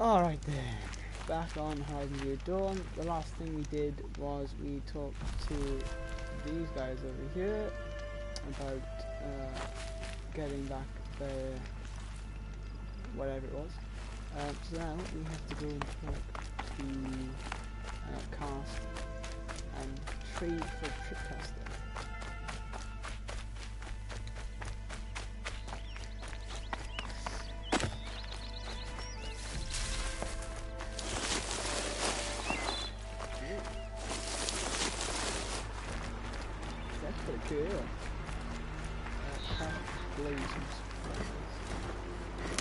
Alright then, back on Horizon Zero Dawn. The last thing we did was we talked to these guys over here about getting back their whatever it was. So now we have to go and talk to Cast and trade for Tripcaster.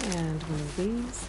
And one of these.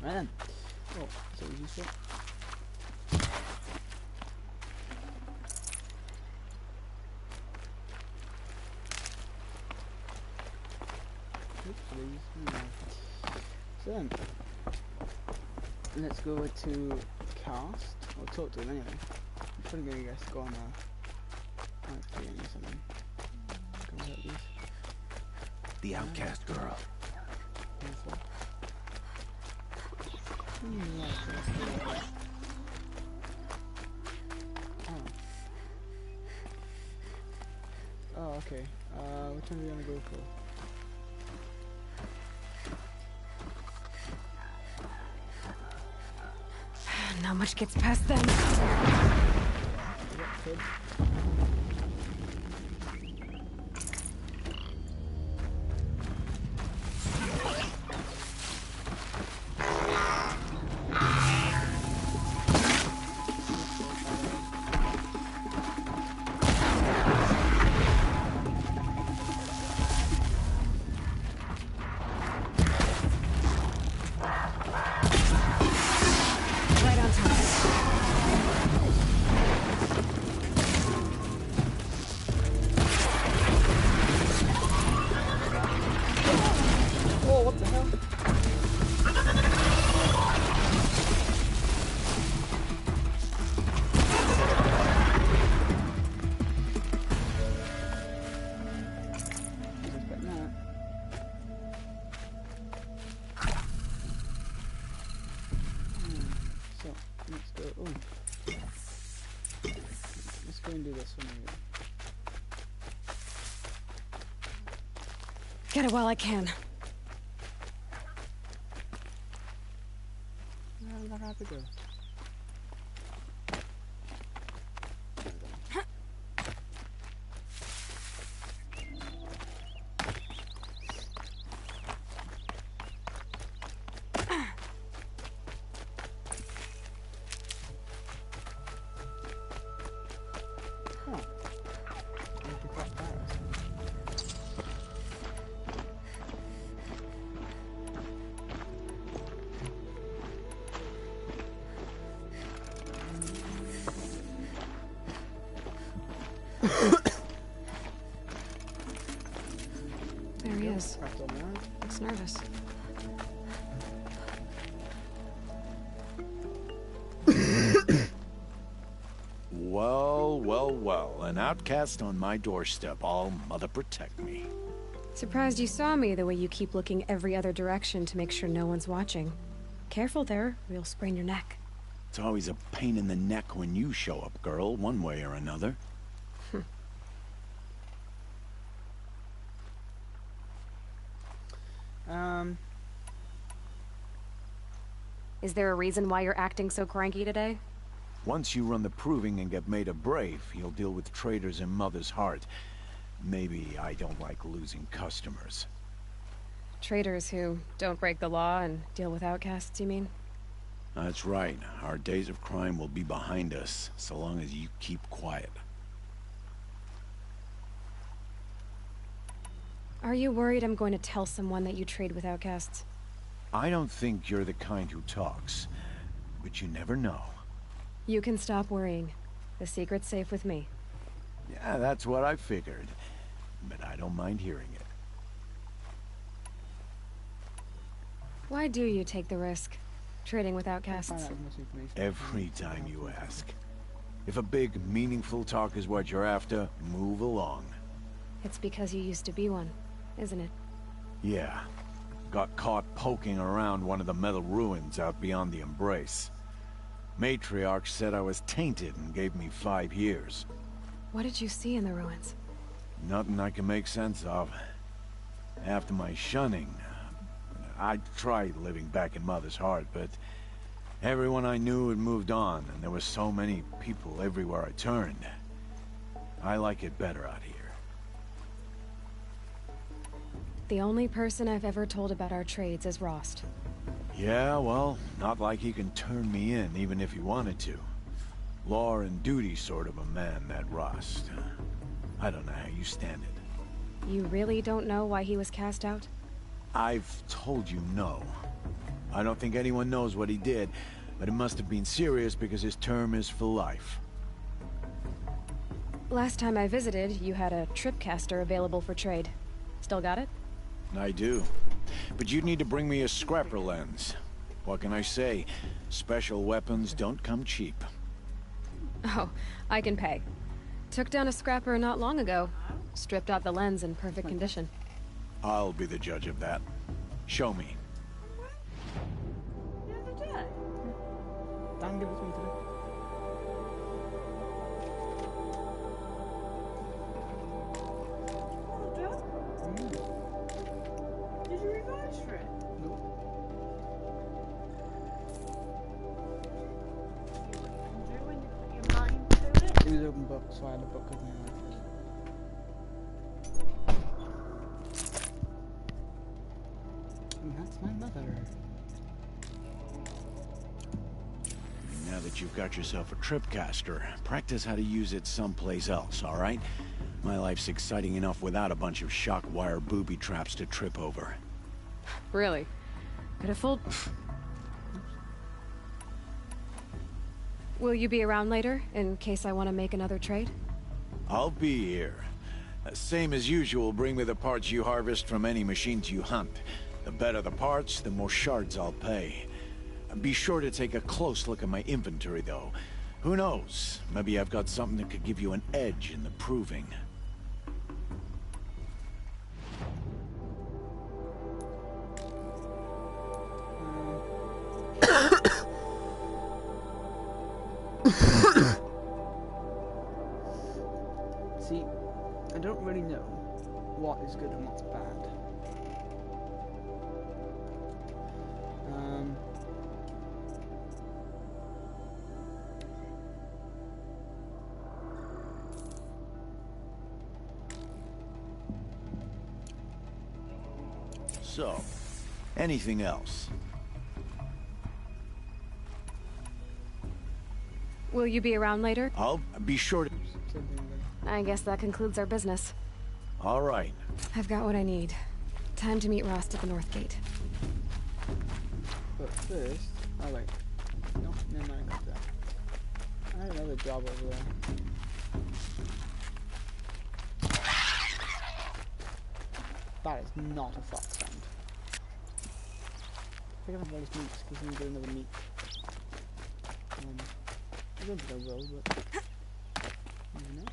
Man. Oh, so you said? So then, let's go to Cast. I'll talk to him anyway. I'm probably gonna guess go on a game or something. Comes out these. The outcast girl. Oh, okay. Which one do you want to go for? Not much gets past them. Kid. Go and do this one anyway. Get it while I can. Where have to go? Well, well, an outcast on my doorstep. All mother protect me. Surprised you saw me the way you keep looking every other direction to make sure no one's watching. Careful there, or you'll sprain your neck. It's always a pain in the neck when you show up, girl, one way or another. Is there a reason why you're acting so cranky today? Once you run the proving and get made a brave, you'll deal with traitors in Mother's Heart. Maybe I don't like losing customers. Traitors who don't break the law and deal with outcasts, you mean? That's right. Our days of crime will be behind us, so long as you keep quiet. Are you worried I'm going to tell someone that you trade with outcasts? I don't think you're the kind who talks, but you never know. You can stop worrying. The secret's safe with me. Yeah, that's what I figured, but I don't mind hearing it. Why do you take the risk? Trading with outcasts? Find out as much information. Every time you ask. If a big, meaningful talk is what you're after, move along. It's because you used to be one, isn't it? Yeah. Got caught poking around one of the metal ruins out beyond the Embrace. Matriarch said I was tainted and gave me 5 years. What did you see in the ruins? Nothing I can make sense of. After my shunning, I tried living back in Mother's Heart, but everyone I knew had moved on, and there were so many people everywhere I turned. I like it better out here. The only person I've ever told about our trades is Rost. Yeah, well, not like he can turn me in, even if he wanted to. Law and duty sort of a man, that Rost. I don't know how you stand it. You really don't know why he was cast out? I've told you no. I don't think anyone knows what he did, but it must have been serious because his term is for life. Last time I visited, you had a tripcaster available for trade. Still got it? I do. But you'd need to bring me a scrapper lens. What can I say? Special weapons don't come cheap. Oh, I can pay. Took down a scrapper not long ago. Stripped out the lens in perfect condition. I'll be the judge of that. Show me. Dan, give it to me today. Did you revise for it? Nope. Do when you put your mind to it? It was open book, so I had a book with me. And that's my mother. Now that you've got yourself a tripcaster, practice how to use it someplace else, all right? My life's exciting enough without a bunch of shock wire booby traps to trip over. Really? Could have fooled... Will you be around later, in case I want to make another trade? I'll be here. Same as usual, bring me the parts you harvest from any machines you hunt. The better the parts, the more shards I'll pay. Be sure to take a close look at my inventory, though. Who knows? Maybe I've got something that could give you an edge in the proving. See, I don't really know what is good and what's bad. So, anything else? Will you be around later? I'll be sure to... Same thing again. I guess that concludes our business. All right. I've got what I need. Time to meet Rost at the North Gate. But first, oh wait, no, never mind, I got that. I have another job over there. That is not a fox stand. I think I'm all these meats because we need another meat. I don't think I will, but you never know.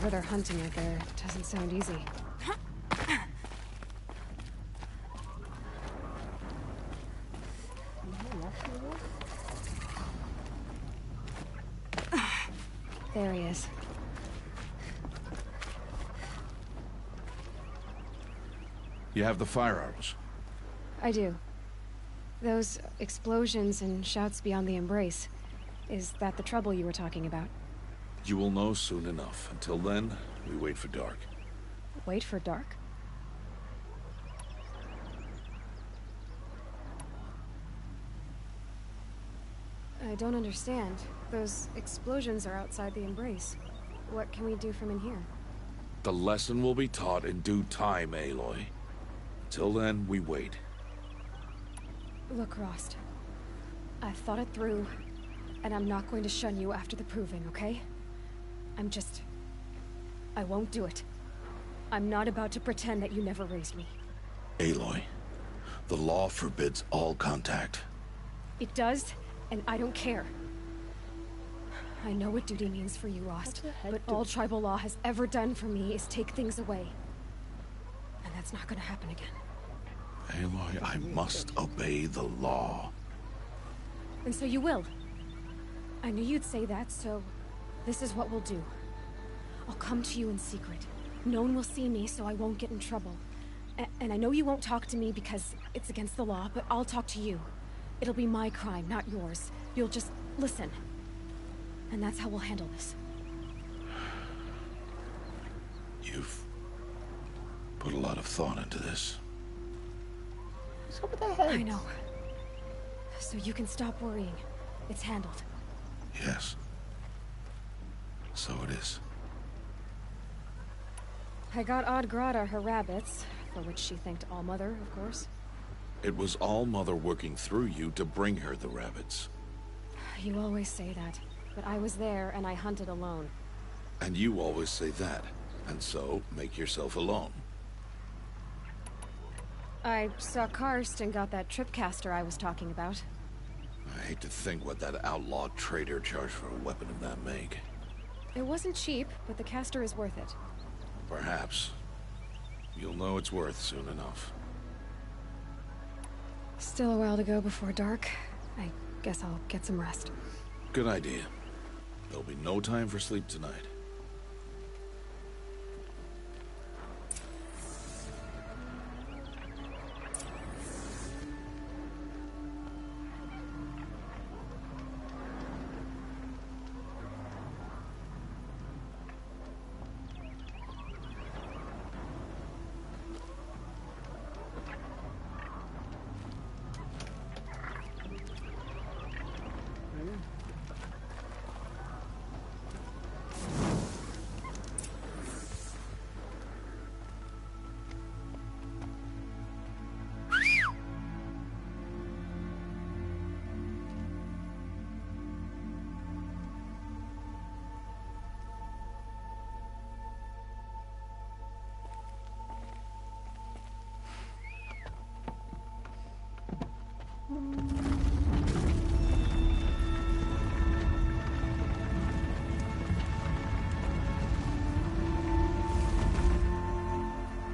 Whatever they're hunting out there, it doesn't sound easy. There he is. You have the firearms? I do. Those explosions and shouts beyond the embrace. Is that the trouble you were talking about? You will know soon enough. Until then, we wait for dark. Wait for dark? I don't understand. Those explosions are outside the embrace. What can we do from in here? The lesson will be taught in due time, Aloy. Till then, we wait. Look, Rost. I've thought it through, and I'm not going to shun you after the proving, okay? I won't do it. I'm not about to pretend that you never raised me. Aloy, the law forbids all contact. It does, and I don't care. I know what duty means for you, Rost, but all tribal law has ever done for me is take things away. And that's not gonna happen again. Aloy, I must obey the law. And so you will. I knew you'd say that, so this is what we'll do. I'll come to you in secret. No one will see me, so I won't get in trouble. And I know you won't talk to me because it's against the law, but I'll talk to you. It'll be my crime, not yours. You'll just listen. And that's how we'll handle this. You've put a lot of thought into this. What's up with their heads? I know. So you can stop worrying. It's handled. Yes. So it is. I got Odd Grata her rabbits, for which she thanked Allmother, of course. It was All-Mother working through you to bring her the rabbits. You always say that, but I was there and I hunted alone. And you always say that, and so make yourself alone. I saw Karst and got that tripcaster I was talking about. I hate to think what that outlaw trader charged for a weapon of that make. It wasn't cheap, but the caster is worth it. Perhaps. You'll know it's worth soon enough. Still a while to go before dark. I guess I'll get some rest. Good idea. There'll be no time for sleep tonight.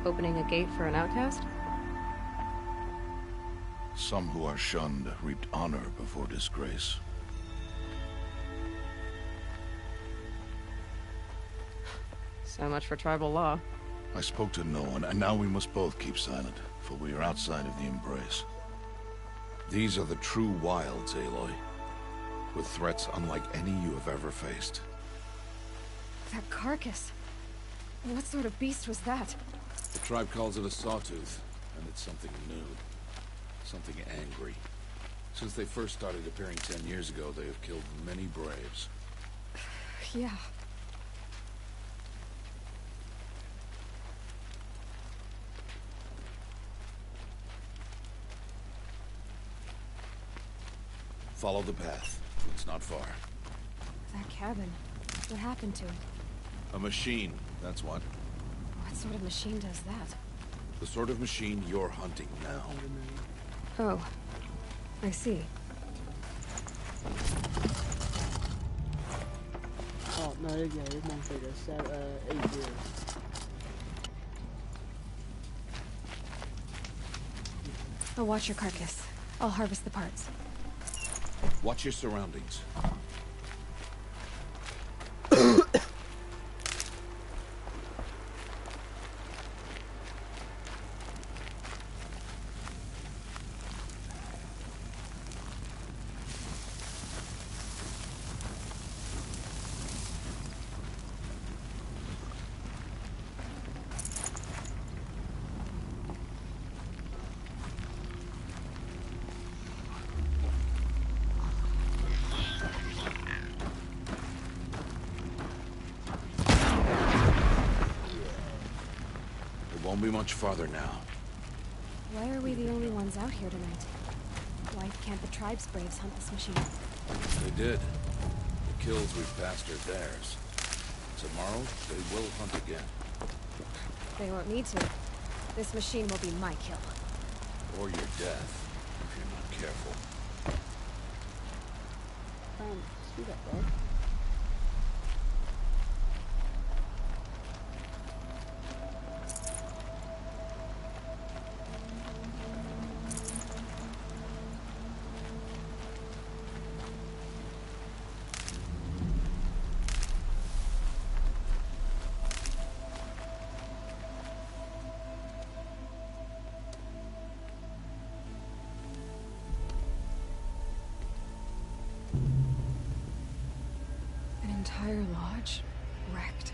Opening a gate for an outcast? Some who are shunned reaped honor before disgrace. So much for tribal law. I spoke to no one, and now we must both keep silent, for we are outside of the embrace. These are the true wilds, Aloy, with threats unlike any you have ever faced. That carcass. What sort of beast was that? The tribe calls it a sawtooth, and it's something new. Something angry. Since they first started appearing 10 years ago, they have killed many braves. Yeah. Follow the path. It's not far. That cabin. What happened to it? A machine, that's what. What sort of machine does that? The sort of machine you're hunting now. Oh. I see. Oh, no, yeah, it's one figure. 8 years. I'll watch your carcass. I'll harvest the parts. Watch your surroundings. Won't be much farther now. Why are we the only ones out here tonight? Why can't the tribe's braves hunt this machine? They did. The kills we passed are theirs. Tomorrow, they will hunt again. They won't need to. This machine will be my kill. Or your death, if you're not careful. Speed up, bro. An entire lodge wrecked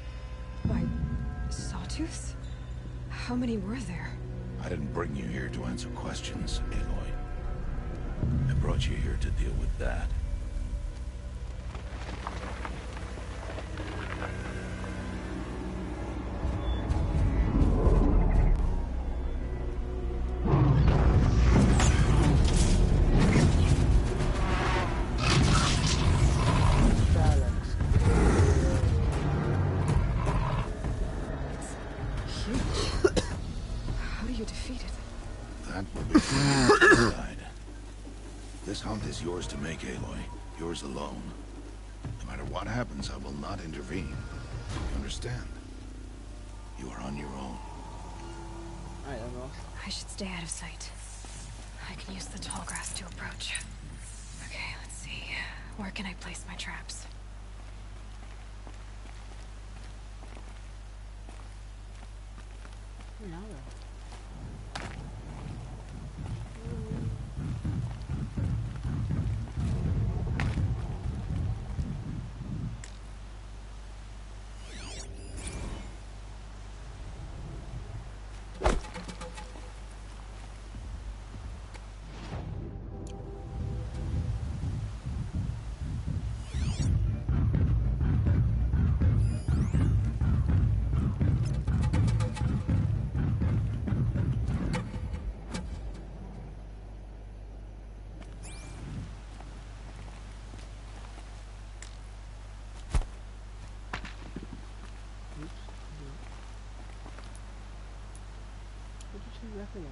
by sawtooths? How many were there? I didn't bring you here to answer questions, Aloy. I brought you here to deal with that. How do you defeat it? That will be for you to decide. This hunt is yours to make, Aloy. Yours alone. No matter what happens, I will not intervene. You understand? You are on your own. I don't know. I should stay out of sight. I can use the tall grass to approach. Okay, let's see. Where can I place my traps? Yeah, Exactly.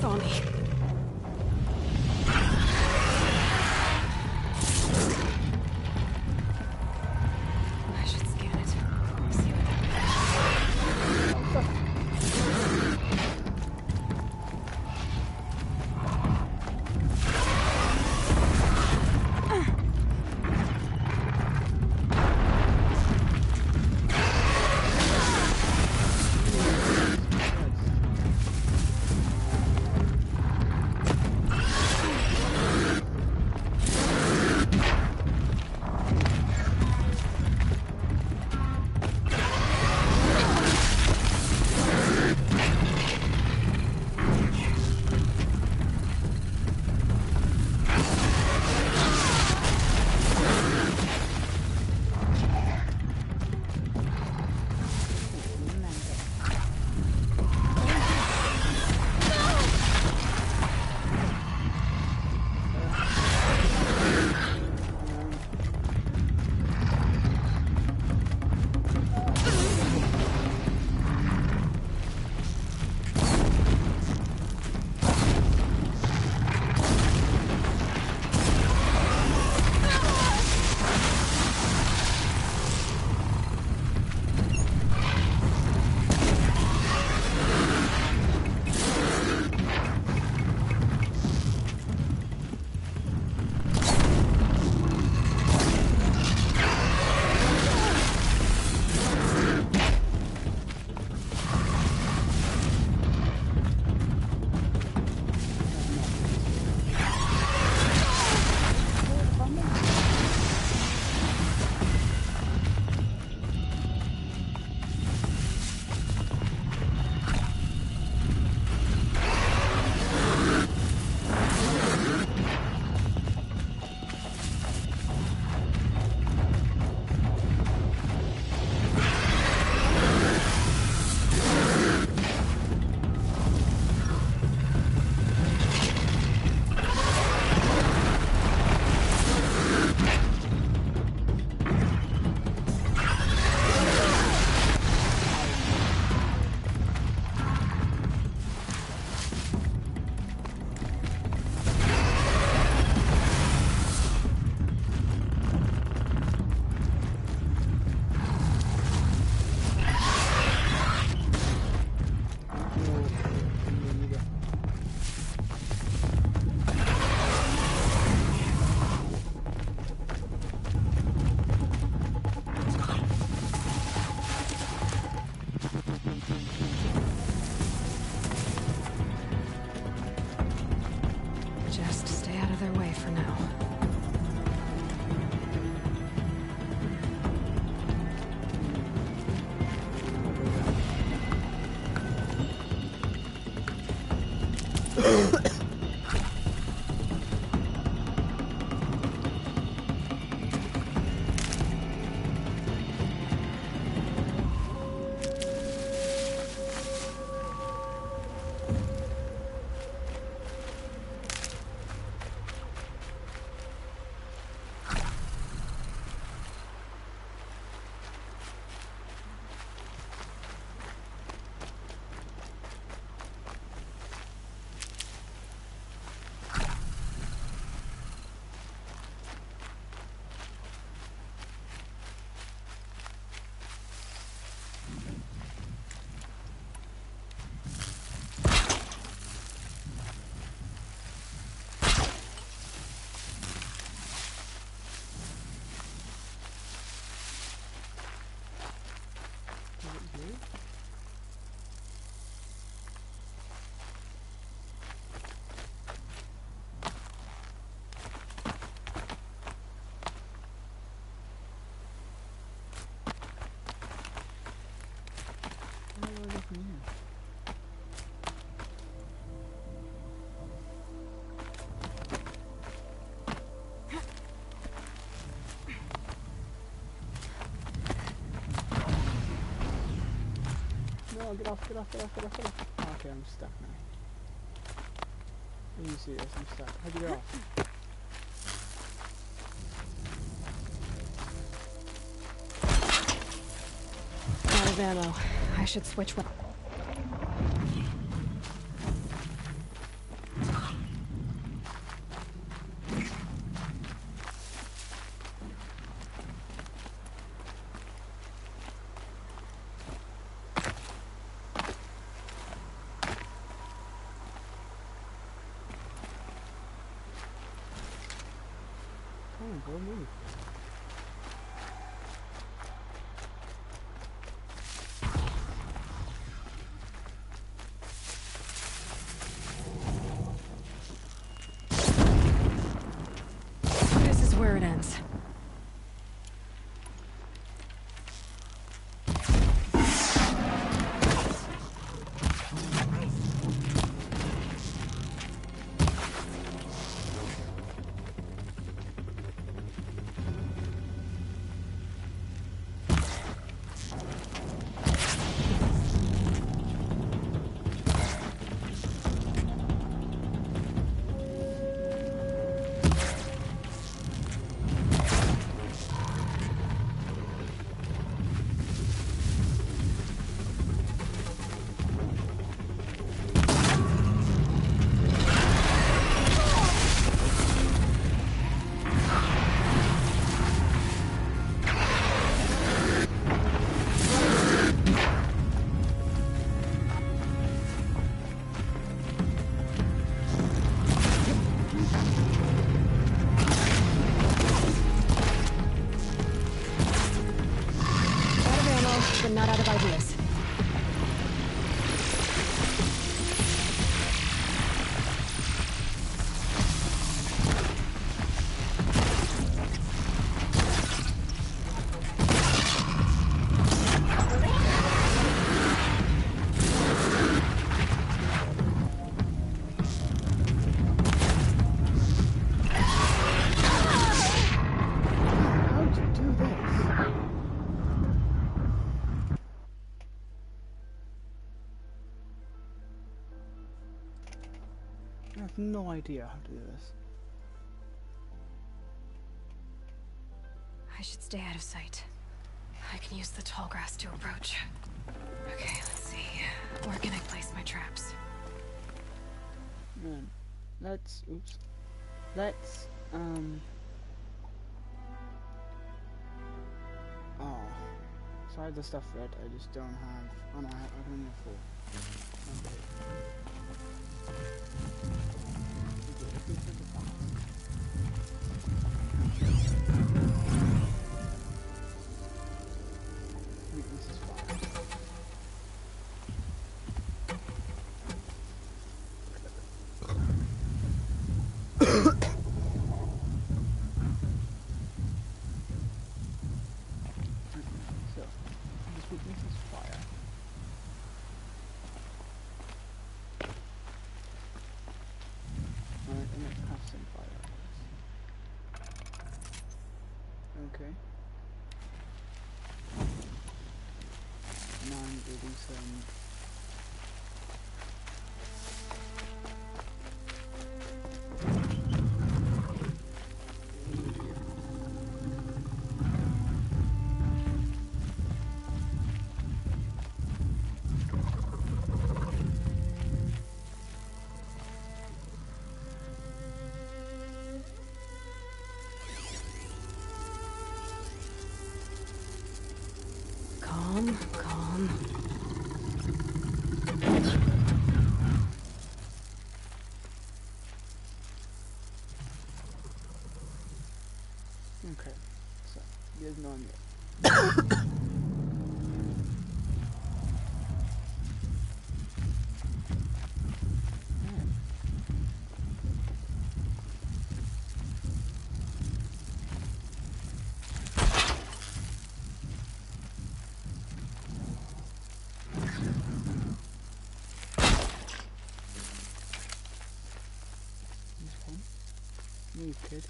saw me. I should scan it. See what Just stay out of their way for now. No, get off, get off, get off, get off, get off. Okay, I'm stuck now. Are you serious? I'm stuck. How'd you get off? Out of ammo. I should switch one. Go move. This is where it ends. But not out of ideas. How'd you do this? I have no idea how to do this. I should stay out of sight. I can use the tall grass to approach. Okay, let's see. Where can I place my traps? Man, let's oh, sorry the stuff red, I just don't have, oh no, I only have 4. Okay. Weakness is fire. So, this weakness is fire. Alright, and let's have some fire. Okay. 987. Calm, calm. Okay, so, there's no one yet. You kid.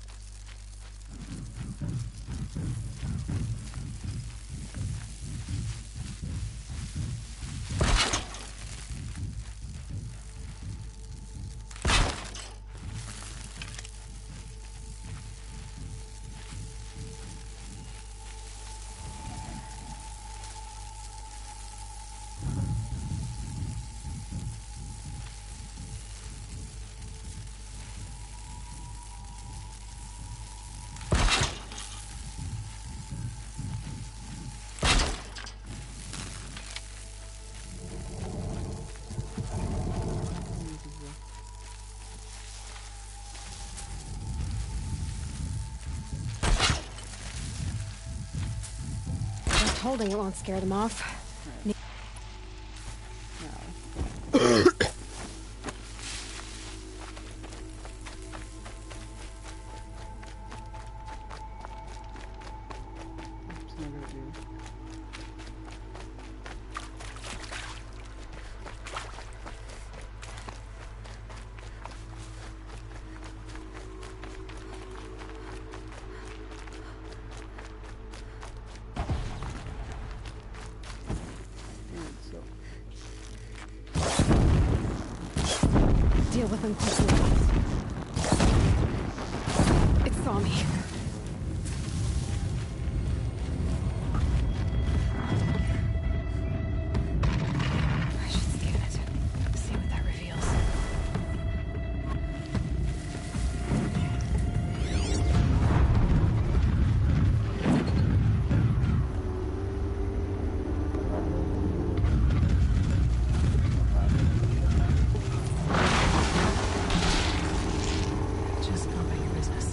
holding it won't scare them off. Now. It's not gonna do. Deal with them quickly. It saw me. I should scan it. See what that reveals. Just go about your business.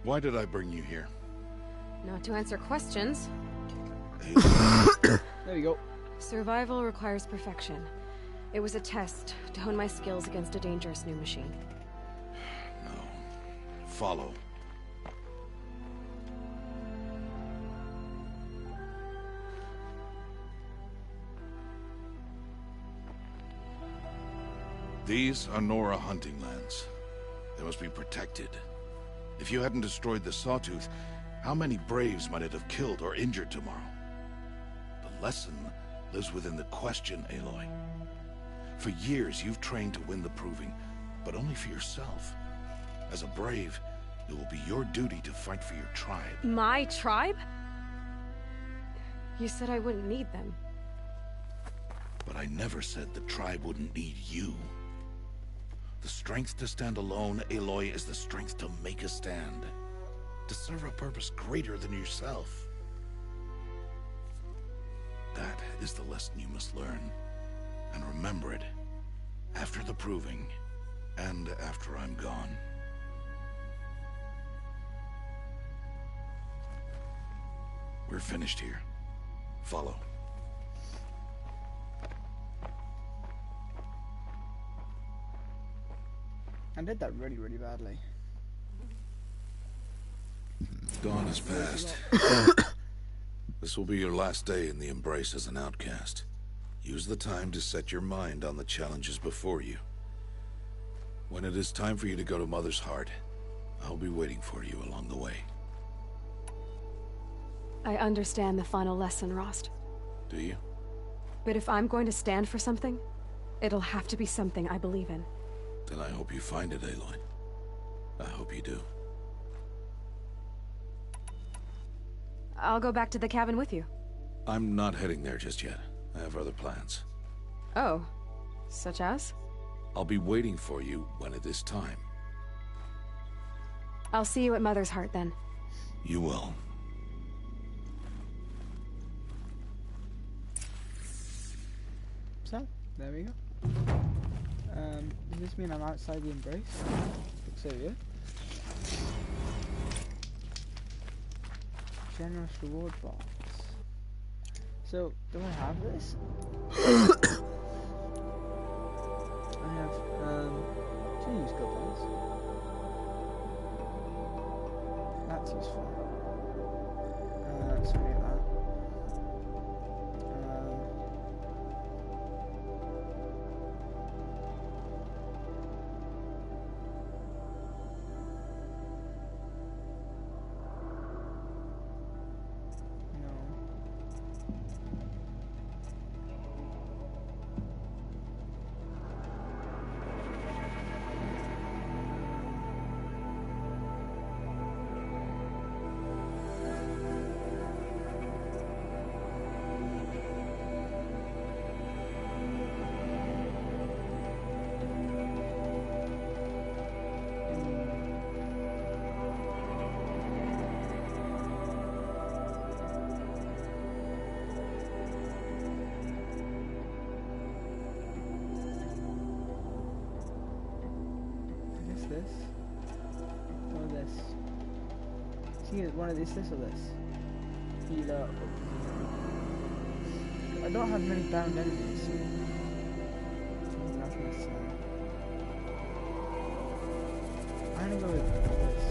Why did I bring you here? Not to answer questions. There you go. Survival requires perfection. It was a test to hone my skills against a dangerous new machine. No. Follow. These are Nora hunting lands. They must be protected. If you hadn't destroyed the Sawtooth, how many Braves might it have killed or injured tomorrow? The lesson lives within the question, Aloy. For years, you've trained to win the Proving, but only for yourself. As a Brave, it will be your duty to fight for your tribe. My tribe? You said I wouldn't need them. But I never said the tribe wouldn't need you. The strength to stand alone, Aloy, is the strength to make a stand. To serve a purpose greater than yourself. That is the lesson you must learn. And remember it. After the Proving. And after I'm gone. We're finished here. Follow. I did that really, really badly. Dawn has passed. This will be your last day in the Embrace as an outcast. Use the time to set your mind on the challenges before you. When it is time for you to go to Mother's Heart, I'll be waiting for you along the way. I understand the final lesson, Rost. Do you? But if I'm going to stand for something, it'll have to be something I believe in. Then I hope you find it, Aloy. I hope you do. I'll go back to the cabin with you. I'm not heading there just yet. I have other plans. Oh, such as? I'll be waiting for you when it is time. I'll see you at Mother's Heart then. You will. So, there we go. Does this mean I'm outside the Embrace? Looks so, yeah. Generous reward box. So, do I have this? I have, two useful ones. That's useful. So we get that. see one of these this or this. Healer. I don't have many bound enemies, so that's necessary. I'm gonna go with this.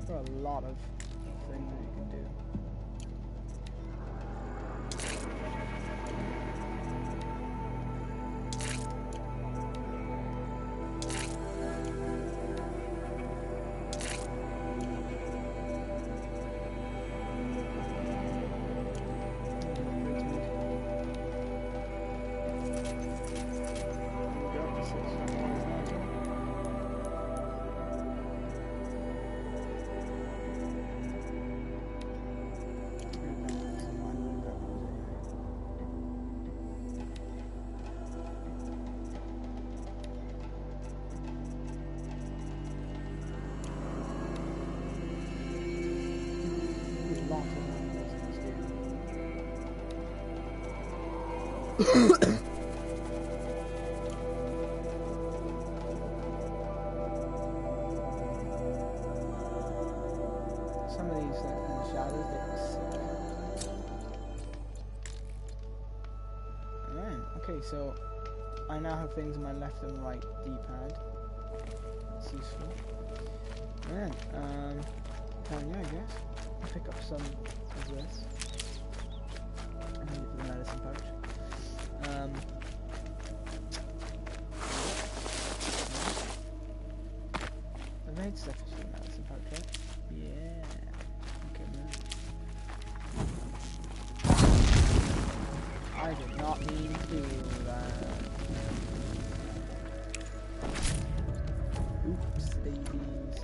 There are a lot of things that you can do. Some of these like in the shadows they look sick. Alright, okay, so I now have things on my left and right D-pad. That's useful. Alright, down here I guess. I'll pick up some of this. And use the medicine pouch. I made stuff for the medicine pouch, right? Yeah. Okay, man. I did not mean to do that. Oops, babies.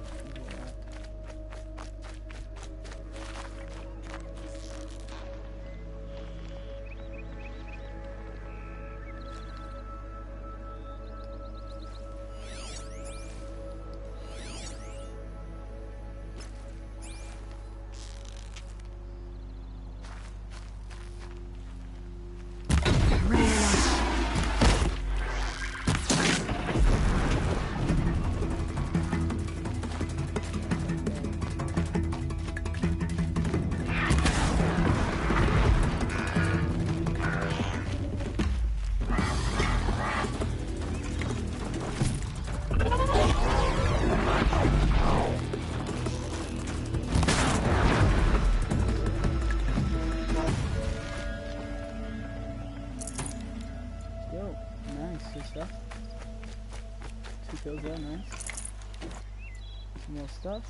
Kills there, nice. Some more stuff.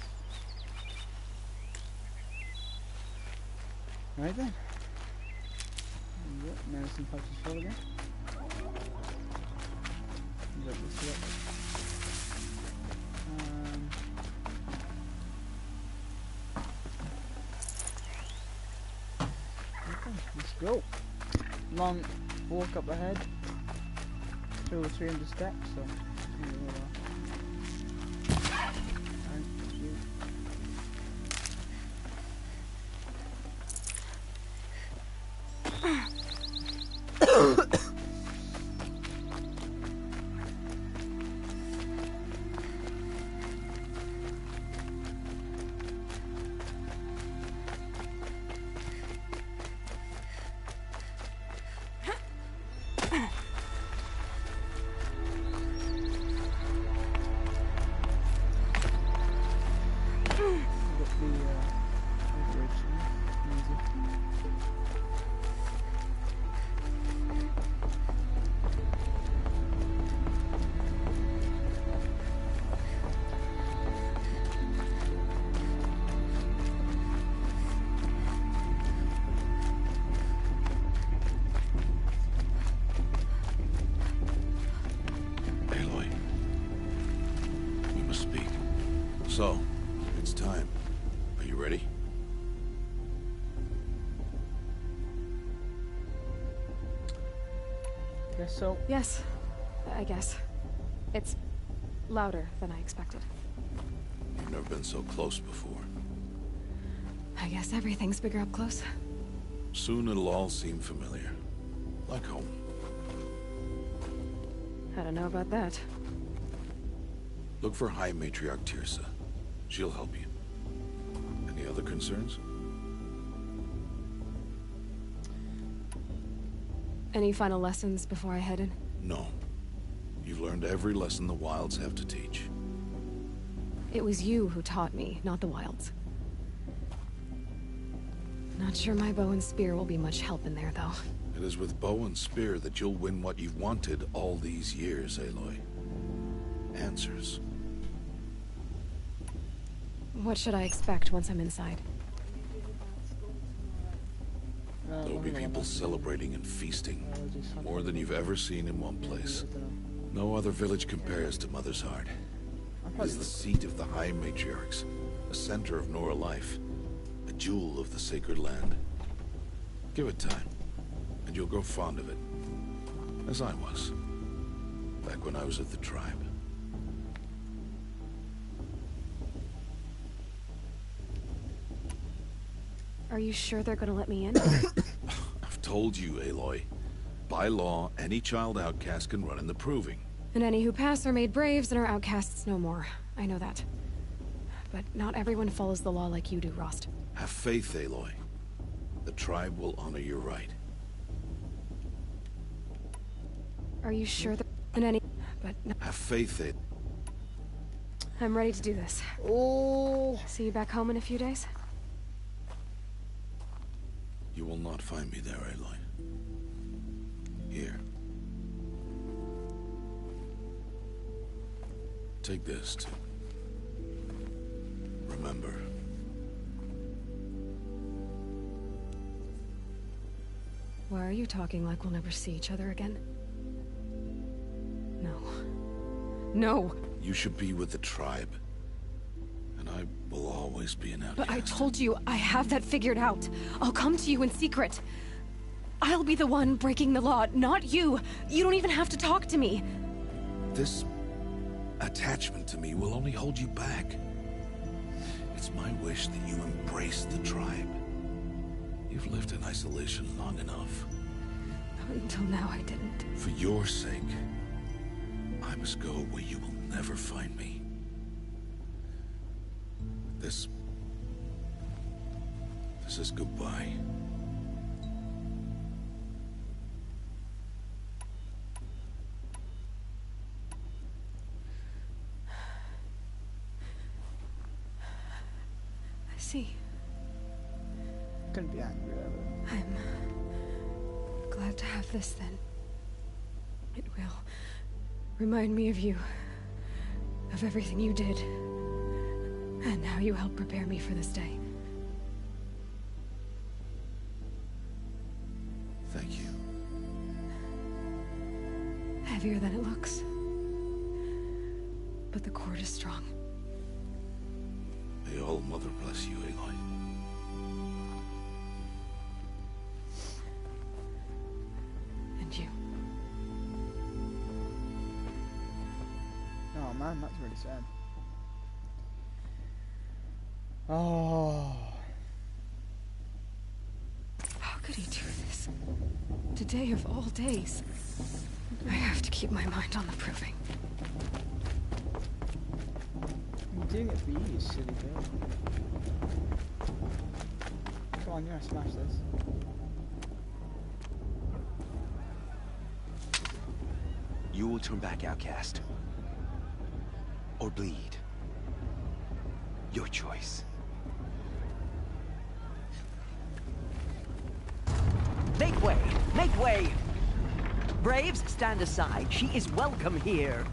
Right then. Medicine pouches full again. Get this up. Okay, let's go. Long walk up ahead. 200 or 300 steps, so. So, it's time. Are you ready? Guess so. Yes, I guess. It's louder than I expected. You've never been so close before. I guess everything's bigger up close. Soon it'll all seem familiar. Like home. I don't know about that. Look for High Matriarch Tirsa. She'll help you. Any other concerns? Any final lessons before I head in? No. You've learned every lesson the Wilds have to teach. It was you who taught me, not the Wilds. Not sure my bow and spear will be much help in there, though. It is with bow and spear that you'll win what you've wanted all these years, Aloy. Answers. What should I expect once I'm inside? There'll be people celebrating and feasting. More than you've ever seen in one place. No other village compares to Mother's Heart. It is the seat of the High Matriarchs, a center of Nora life, a jewel of the sacred land. Give it time, and you'll grow fond of it. As I was, back when I was at the tribe. Are you sure they're gonna let me in? I've told you, Aloy. By law, any child outcast can run in the proving. And any who pass are made braves and are outcasts no more. I know that. But not everyone follows the law like you do, Rost. Have faith, Aloy. The tribe will honor your right. Are you sure that... And any... But no. Have faith, Aloy. I'm ready to do this. Oh, See you back home in a few days? You will not find me there, Aloy. Here. Take this to remember. Why are you talking like we'll never see each other again? No. No! You should be with the tribe. And I will always be an outcast. But I told you, I have that figured out. I'll come to you in secret. I'll be the one breaking the law, not you. You don't even have to talk to me. This attachment to me will only hold you back. It's my wish that you embrace the tribe. You've lived in isolation long enough. Until now, I didn't. For your sake, I must go where you will never find me. This is goodbye. I see. couldn't be angry ever. I'm glad to have this then. It will remind me of you, of everything you did, and how you helped prepare me for this day. Thank you. Heavier than it looks. But the cord is strong. May All Mother bless you, Aloy. And you. Oh man, that's really sad. Oh. How could he do this? Today of all days. I have to keep my mind on the proving. I'm doing it for you, you silly girl. Come on, you're gonna smash this. You will turn back, outcast. Or bleed. Your choice. Make way! Make way! Braves, stand aside. She is welcome here.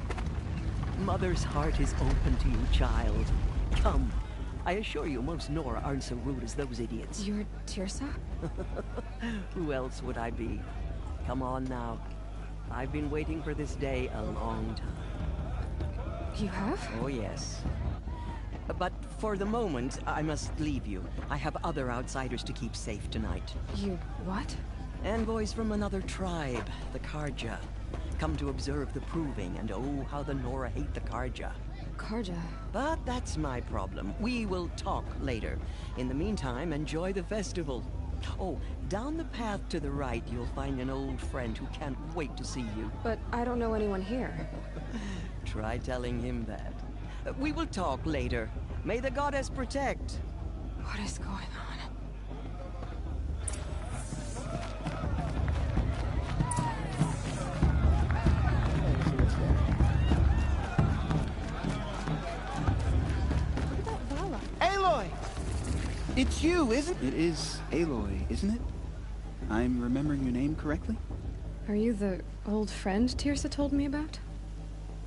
Mother's heart is open to you, child. Come. I assure you, most Nora aren't so rude as those idiots. You're Tirsa? Who else would I be? Come on now. I've been waiting for this day a long time. You have? Oh, yes. But for the moment, I must leave you. I have other outsiders to keep safe tonight. You what? Envoys from another tribe, the Karja. Come to observe the proving, and oh, how the Nora hate the Karja. Karja. But that's my problem. We will talk later. In the meantime, enjoy the festival. Oh, down the path to the right, you'll find an old friend who can't wait to see you. But I don't know anyone here. Try telling him that. We will talk later. May the goddess protect. What is going on? Aloy! It's you, isn't it? It is Aloy, isn't it? I'm remembering your name correctly? Are you the old friend Tirsa told me about?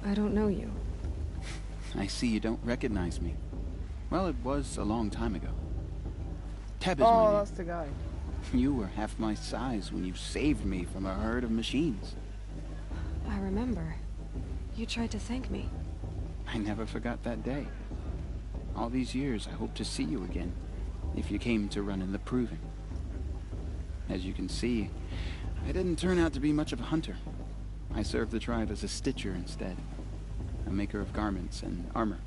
I don't know you. I see you don't recognize me. Well, it was a long time ago. Teb is my Oh, name. that's the guy. You were half my size when you saved me from a herd of machines. I remember. You tried to thank me. I never forgot that day. All these years, I hope to see you again, if you came to run in the proving. As you can see, I didn't turn out to be much of a hunter. I served the tribe as a stitcher instead, a maker of garments and armor.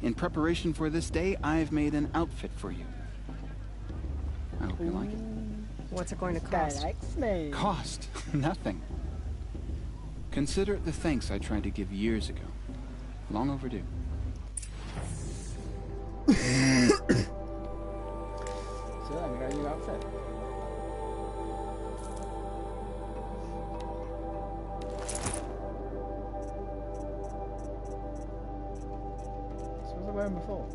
In preparation for this day, I've made an outfit for you. I hope you like it. What's it going to Guy cost? likes me. Cost? Nothing. Consider it the thanks I tried to give years ago. Long overdue. So then, we got a new outfit. So what was I wearing before?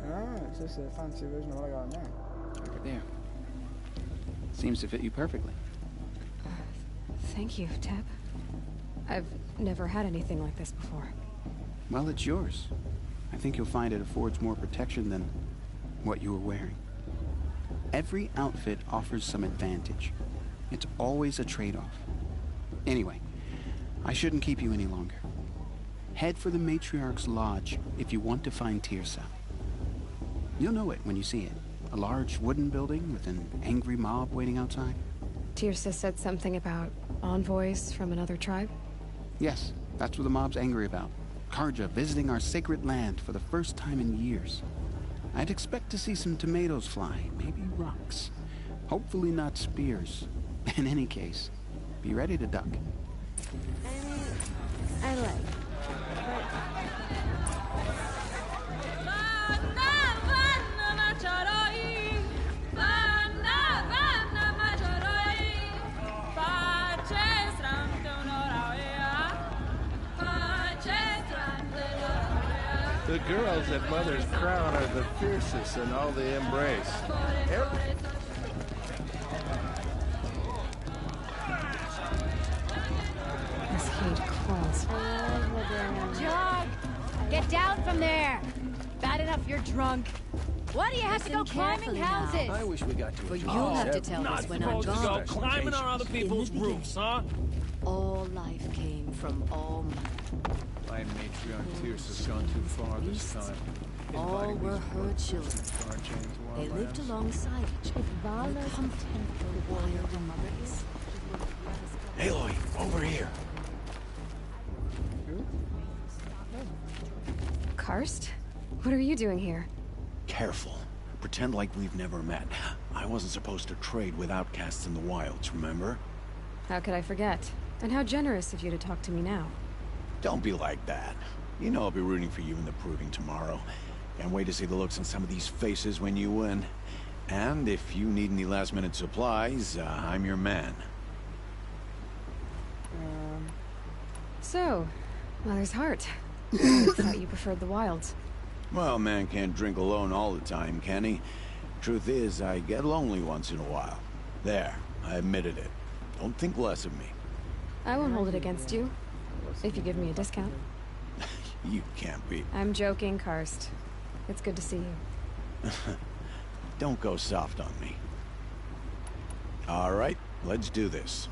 Oh, it's just a fancy version of what I got now. Right there. Seems to fit you perfectly. Thank you, Teb. I've never had anything like this before. Well, it's yours. I think you'll find it affords more protection than what you were wearing. Every outfit offers some advantage. It's always a trade-off. Anyway, I shouldn't keep you any longer. Head for the Matriarch's Lodge if you want to find Tirsa. You'll know it when you see it. A large wooden building with an angry mob waiting outside. Tirsa said something about envoys from another tribe? Yes, that's what the mob's angry about. Karja visiting our sacred land for the first time in years. I'd expect to see some tomatoes fly, maybe rocks. Hopefully not spears. In any case, be ready to duck. I like. The girls at Mother's Crown are the fiercest in all the embrace. This heat crawls. Jog! Get down from there! Bad enough you're drunk. Why do you have to go climbing houses? I wish we got to But enjoy you'll have to it. tell us when I'm Supposed to go gone. climbing on other people's roofs, huh? All life came from all man. My matriarch Tirsa's gone too far this time. All were her children. They lived alongside each other. Were content for wild mothers. Aloy, over here. Karst? What are you doing here? Careful. Pretend like we've never met. I wasn't supposed to trade with outcasts in the wilds, remember? How could I forget? And how generous of you to talk to me now. Don't be like that. You know I'll be rooting for you in the proving tomorrow. Can't wait to see the looks on some of these faces when you win. And if you need any last-minute supplies, I'm your man. So, Mother's Heart. I thought you preferred the wilds. Well, man can't drink alone all the time, can he? Truth is, I get lonely once in a while. There, I admitted it. Don't think less of me. I won't hold it against you, if you give me a discount. You can't be. I'm joking, Karst. It's good to see you. Don't go soft on me. All right, let's do this.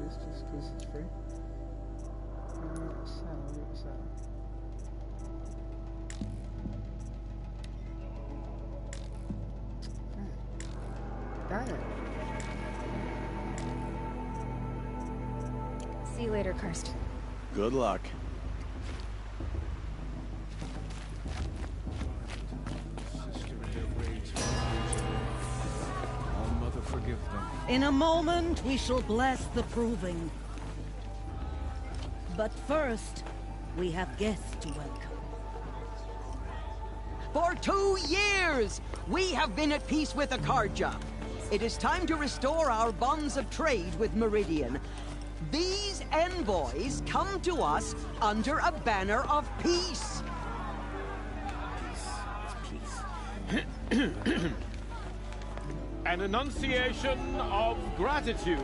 this just because it's free. Sell. Damn it. See you later, Karst. Good luck. Mother, forgive them. In a moment, we shall bless the proving. But first, we have guests to welcome. For 2 years, we have been at peace with Akarja. It is time to restore our bonds of trade with Meridian. These envoys come to us under a banner of peace. An enunciation of gratitude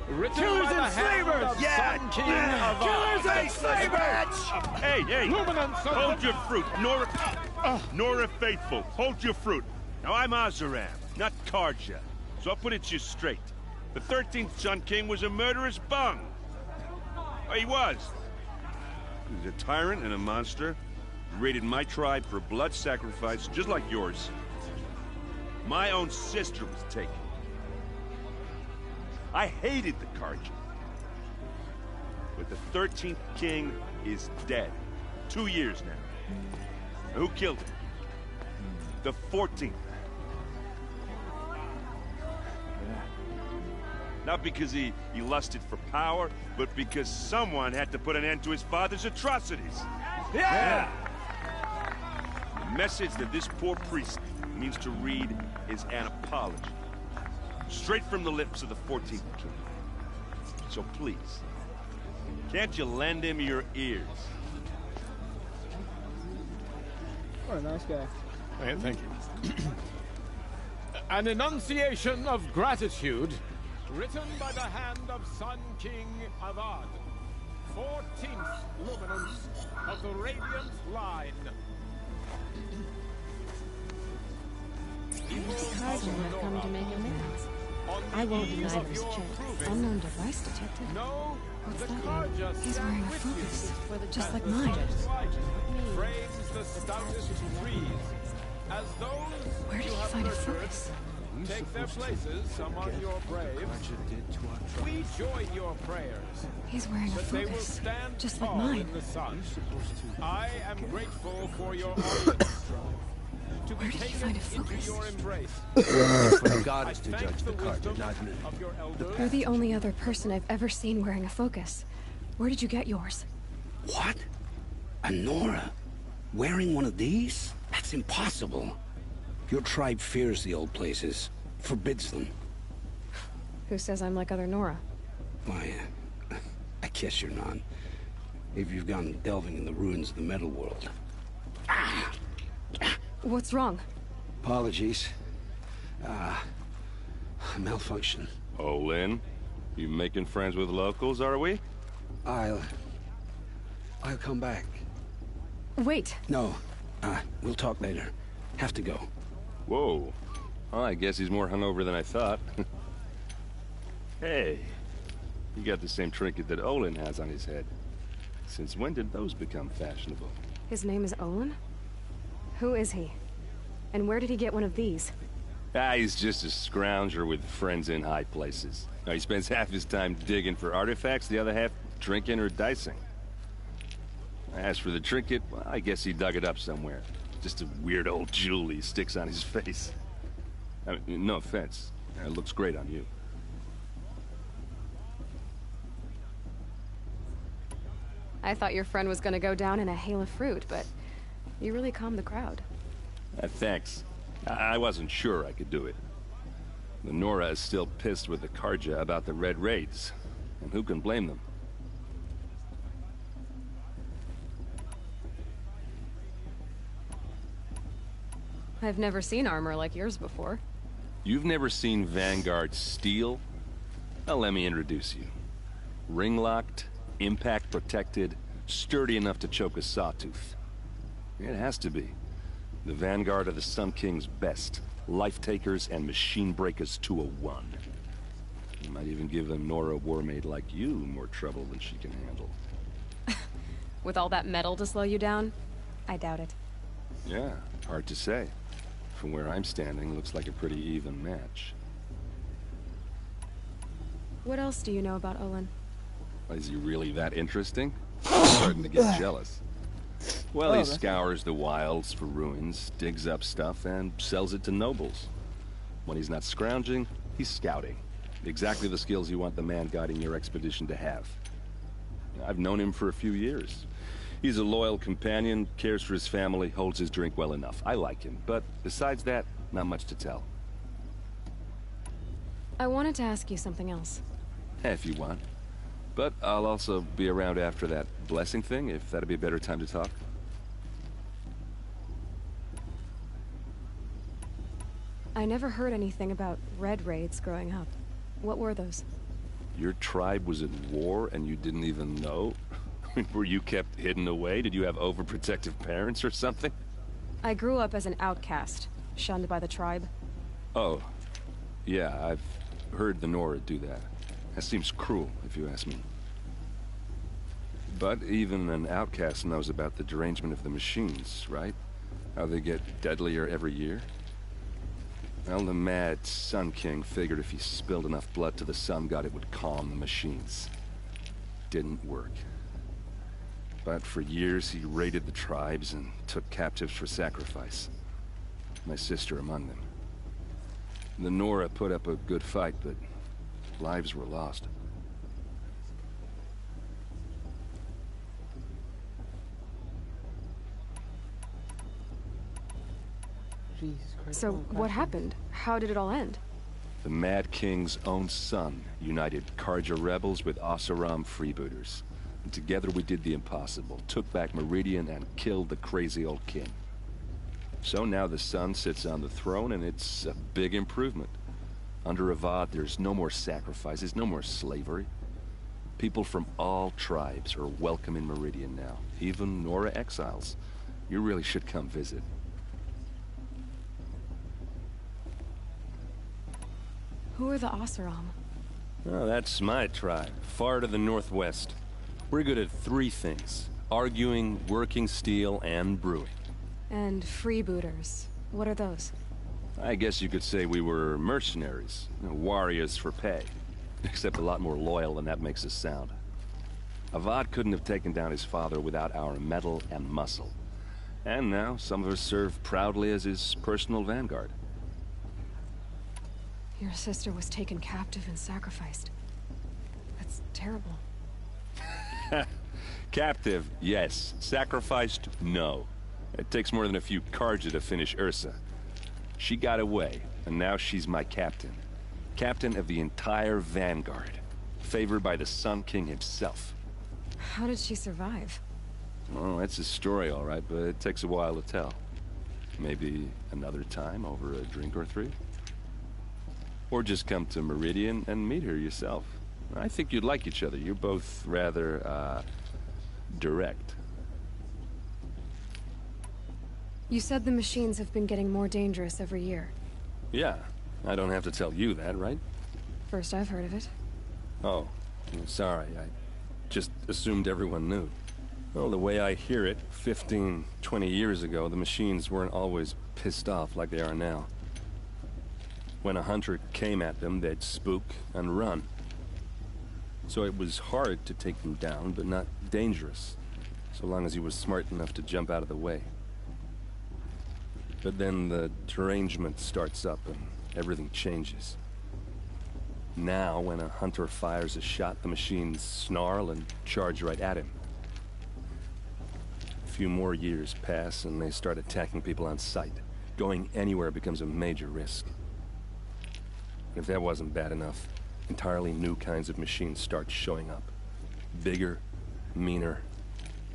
written Killers by the and hand slavers! of Yeah! Sun King of Killers Ard. and slavers! Hey! Luminance of Hold the- your fruit, Nora Faithful. Hold your fruit. Now I'm Azaram, not Karja. So I'll put it to you straight. The 13th Sun King was a murderous bung. Oh, he was. He was a tyrant and a monster. He raided my tribe for blood sacrifice, just like yours. My own sister was taken. I hated the Karja. But the 13th king is dead. 2 years now. Who killed him? The 14th. Not because he lusted for power, but because someone had to put an end to his father's atrocities. Yeah! The message that this poor priest means to read is an apology. Straight from the lips of the 14th king. So please, can't you lend him your ears? What a nice guy. Thank you. An enunciation of gratitude written by the hand of Sun King of Ard, 14th luminance of the Radiant Line. Cousin have come to make amends. I won't deny this check. Unknown device detected. No, What's the that? Karja He's stand wearing a with you. focus, just like mine. Frames the stoutest trees, as those Where did you he have find a nurtured focus? take their places among your braves. We join your prayers. He's wearing a That they will focus, stand just like tall mine. in the sun. I am grateful for your audience. To be Where did he taken find a into focus? your embrace. For the I gods to thank judge the Karja, wisdom not me. of your elders. You're the only other person I've ever seen wearing a focus. Where did you get yours? What? A Nora? Wearing one of these? That's impossible. Your tribe fears the old places, forbids them. Who says I'm like other Nora? Why, I guess you're not. If you've gone delving in the ruins of the metal world. What's wrong? Apologies. Malfunction. Oh, Lynn, you making friends with locals, are we? I'll come back. Wait. No, we'll talk later. Have to go. Whoa. Well, I guess he's more hungover than I thought. Hey, you got the same trinket that Olin has on his head. Since when did those become fashionable? His name is Olin? Who is he? And where did he get one of these? He's just a scrounger with friends in high places. Now, he spends half his time digging for artifacts, the other half drinking or dicing. As for the trinket, well, I guess he dug it up somewhere. Just a weird old jewel he sticks on his face. I mean, no offense. It looks great on you. I thought your friend was gonna go down in a hail of fruit, but you really calmed the crowd. Thanks. I wasn't sure I could do it. The Nora is still pissed with the Karja about the Red Raids. And who can blame them? I've never seen armor like yours before. You've never seen Vanguard steel? Well, let me introduce you. Ring-locked, impact-protected, sturdy enough to choke a sawtooth. It has to be. The Vanguard of the Sun King's best. Life-takers and machine breakers to a one. It might even give a Nora warmaid like you more trouble than she can handle. With all that metal to slow you down? I doubt it. Yeah, hard to say. From where I'm standing, looks like a pretty even match. What else do you know about Olin? Is he really that interesting? I'm starting to get jealous. Well, he Oh, scours the wilds for ruins, digs up stuff, and sells it to nobles. When he's not scrounging, he's scouting. Exactly the skills you want the man guiding your expedition to have. I've known him for a few years. He's a loyal companion, cares for his family, holds his drink well enough. I like him, but besides that, not much to tell. I wanted to ask you something else. If you want. But I'll also be around after that blessing thing, if that'd be a better time to talk. I never heard anything about red raids growing up. What were those? Your tribe was at war and you didn't even know? Were you kept hidden away? Did you have overprotective parents or something? I grew up as an outcast, shunned by the tribe. Oh, yeah, I've heard the Nora do that. That seems cruel, if you ask me. But even an outcast knows about the derangement of the machines, right? How they get deadlier every year? Well, the mad Sun King figured if he spilled enough blood to the Sun God, it would calm the machines. Didn't work. But for years, he raided the tribes and took captives for sacrifice. My sister among them. The Nora put up a good fight, but lives were lost. Jesus Christ. So, what happened? How did it all end? The Mad King's own son united Karja rebels with Oseram freebooters. And together we did the impossible, took back Meridian and killed the crazy old king. So now the son sits on the throne and it's a big improvement. Under Avad, there's no more sacrifices, no more slavery. People from all tribes are welcome in Meridian now, even Nora exiles. You really should come visit. Who are the Oseram? Oh, that's my tribe, far to the northwest. We're good at three things: arguing, working steel, and brewing. And freebooters. What are those? I guess you could say we were mercenaries, warriors for pay. Except a lot more loyal than that makes us sound. Avad couldn't have taken down his father without our metal and muscle. And now, some of us serve proudly as his personal vanguard. Your sister was taken captive and sacrificed. That's terrible. Captive, yes. Sacrificed, no. It takes more than a few Karja to finish Ursa. She got away, and now she's my captain. Captain of the entire Vanguard. Favored by the Sun King himself. How did she survive? Oh, that's a story, all right, but it takes a while to tell. Maybe another time over a drink or three? Or just come to Meridian and meet her yourself. I think you'd like each other. You're both rather, direct. You said the machines have been getting more dangerous every year. Yeah, I don't have to tell you that, right? First I've heard of it. Oh, sorry, I just assumed everyone knew. Well, the way I hear it, 15, 20 years ago, the machines weren't always pissed off like they are now. When a hunter came at them, they'd spook and run. So it was hard to take them down, but not dangerous, so long as he was smart enough to jump out of the way. But then the derangement starts up and everything changes. Now, when a hunter fires a shot, the machines snarl and charge right at him. A few more years pass and they start attacking people on sight. Going anywhere becomes a major risk. If that wasn't bad enough, entirely new kinds of machines start showing up. Bigger, meaner,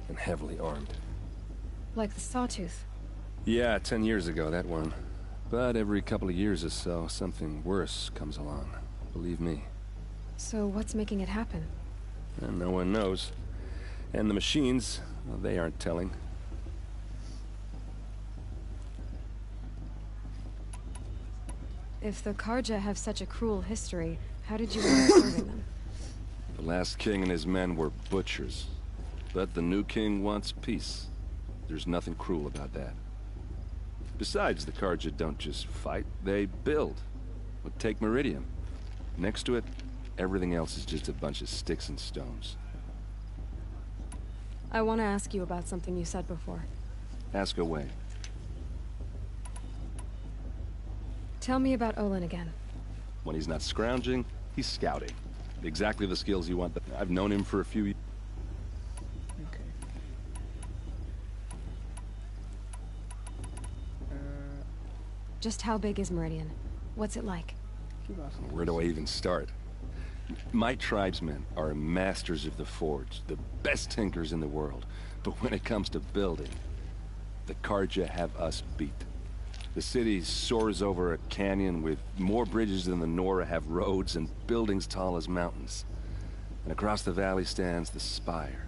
and heavily armed. Like the Sawtooth. Yeah, 10 years ago, that one. But every couple of years or so, something worse comes along. Believe me. So what's making it happen? And no one knows. And the machines, well, they aren't telling. If the Karja have such a cruel history, How did you end up serving them? The last king and his men were butchers. But the new king wants peace. There's nothing cruel about that. Besides, the Carja don't just fight, they build. But take Meridian. Next to it, everything else is just a bunch of sticks and stones. I want to ask you about something you said before. Ask away. Tell me about Olin again. When he's not scrounging, he's scouting. Exactly the skills you want. I've known him for a few years. Okay. Just how big is Meridian? What's it like? Where do I even start? My tribesmen are masters of the forge, the best tinkers in the world. But when it comes to building, the Carja have us beat. The city soars over a canyon with more bridges than the Nora have roads and buildings tall as mountains. And across the valley stands the spire,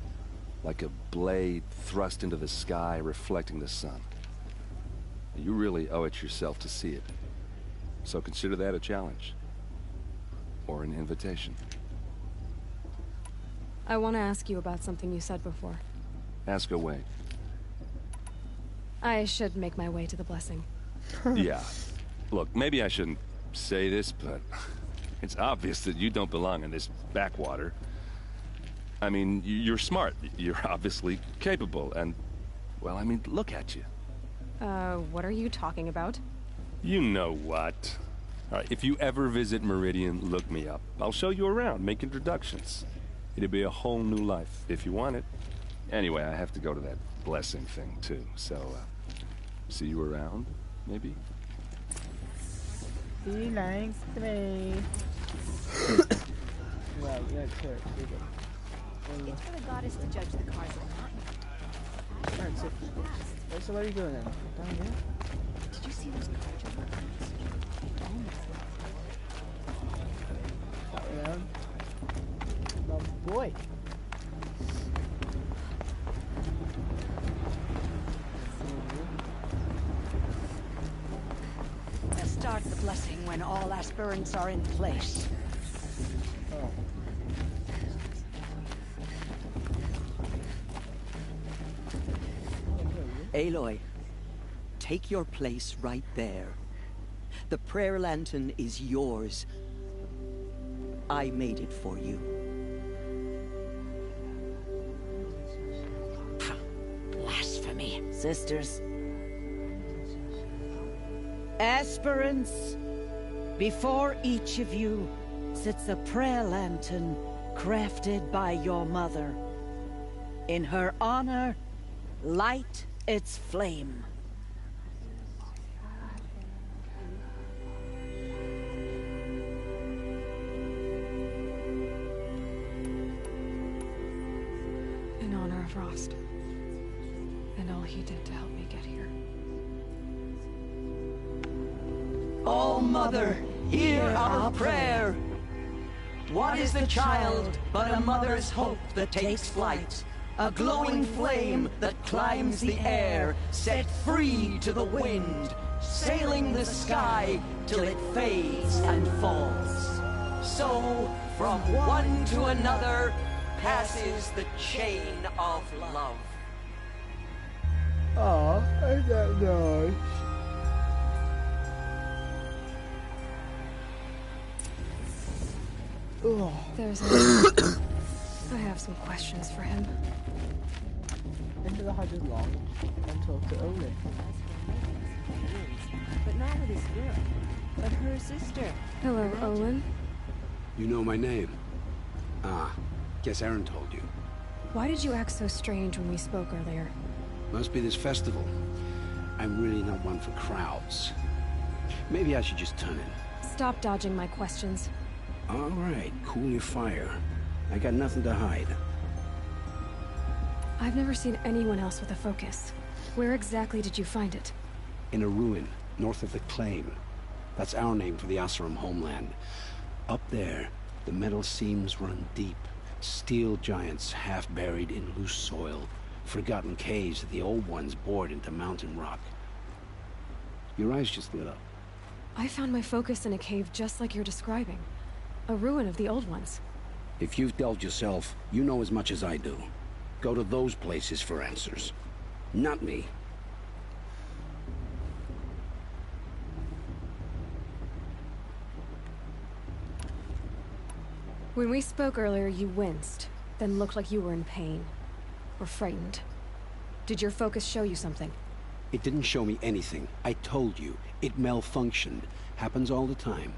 like a blade thrust into the sky reflecting the sun. You really owe it yourself to see it. So consider that a challenge. Or an invitation. I want to ask you about something you said before. Ask away. I should make my way to the blessing. Yeah. Look, maybe I shouldn't say this, but it's obvious that you don't belong in this backwater. I mean, you're smart. You're obviously capable, and, well, I mean, look at you. What are you talking about? You know what. All right, if you ever visit Meridian, look me up. I'll show you around, make introductions. It'll be a whole new life, if you want it. Anyway, I have to go to that blessing thing, too, so, see you around, maybe? He likes me. Well, let's hear it. It's for the goddess to judge the cars or not. Alright, so what are you doing then? Down here? Did you see those cars? My boy. Let's start the blessing when all aspirants are in place. Oh. Aloy, take your place right there. The prayer lantern is yours. I made it for you. Blasphemy. Sisters. Aspirants, before each of you sits a prayer lantern crafted by your mother. In her honor, light its flame. In honor of Rost. And all he did to help me get here. Oh, Mother, hear our prayer. What is the child but a mother's hope that takes flight? A glowing flame that climbs the air, set free to the wind, sailing the sky till it fades and falls. So, from one to another, passes the chain of love. Oh, ain't that nice? Oh. There's I have some questions for him. Into the Hajj's lodge and talk to Olin. But not with his girl, but her sister. Hello, Olin. You know my name? Ah, guess Aaron told you. Why did you act so strange when we spoke earlier? Must be this festival. I'm really not one for crowds. Maybe I should just turn in. Stop dodging my questions. All right, cool your fire. I got nothing to hide. I've never seen anyone else with a focus. Where exactly did you find it? In a ruin, north of the Claim. That's our name for the Asuram homeland. Up there, the metal seams run deep. Steel giants half buried in loose soil. Forgotten caves that the old ones bored into mountain rock. Your eyes just lit up. I found my focus in a cave just like you're describing. A ruin of the old ones. If you've delved yourself, you know as much as I do. Go to those places for answers. Not me. When we spoke earlier, you winced, then looked like you were in pain. Or frightened. Did your focus show you something? It didn't show me anything. I told you. It malfunctioned. Happens all the time.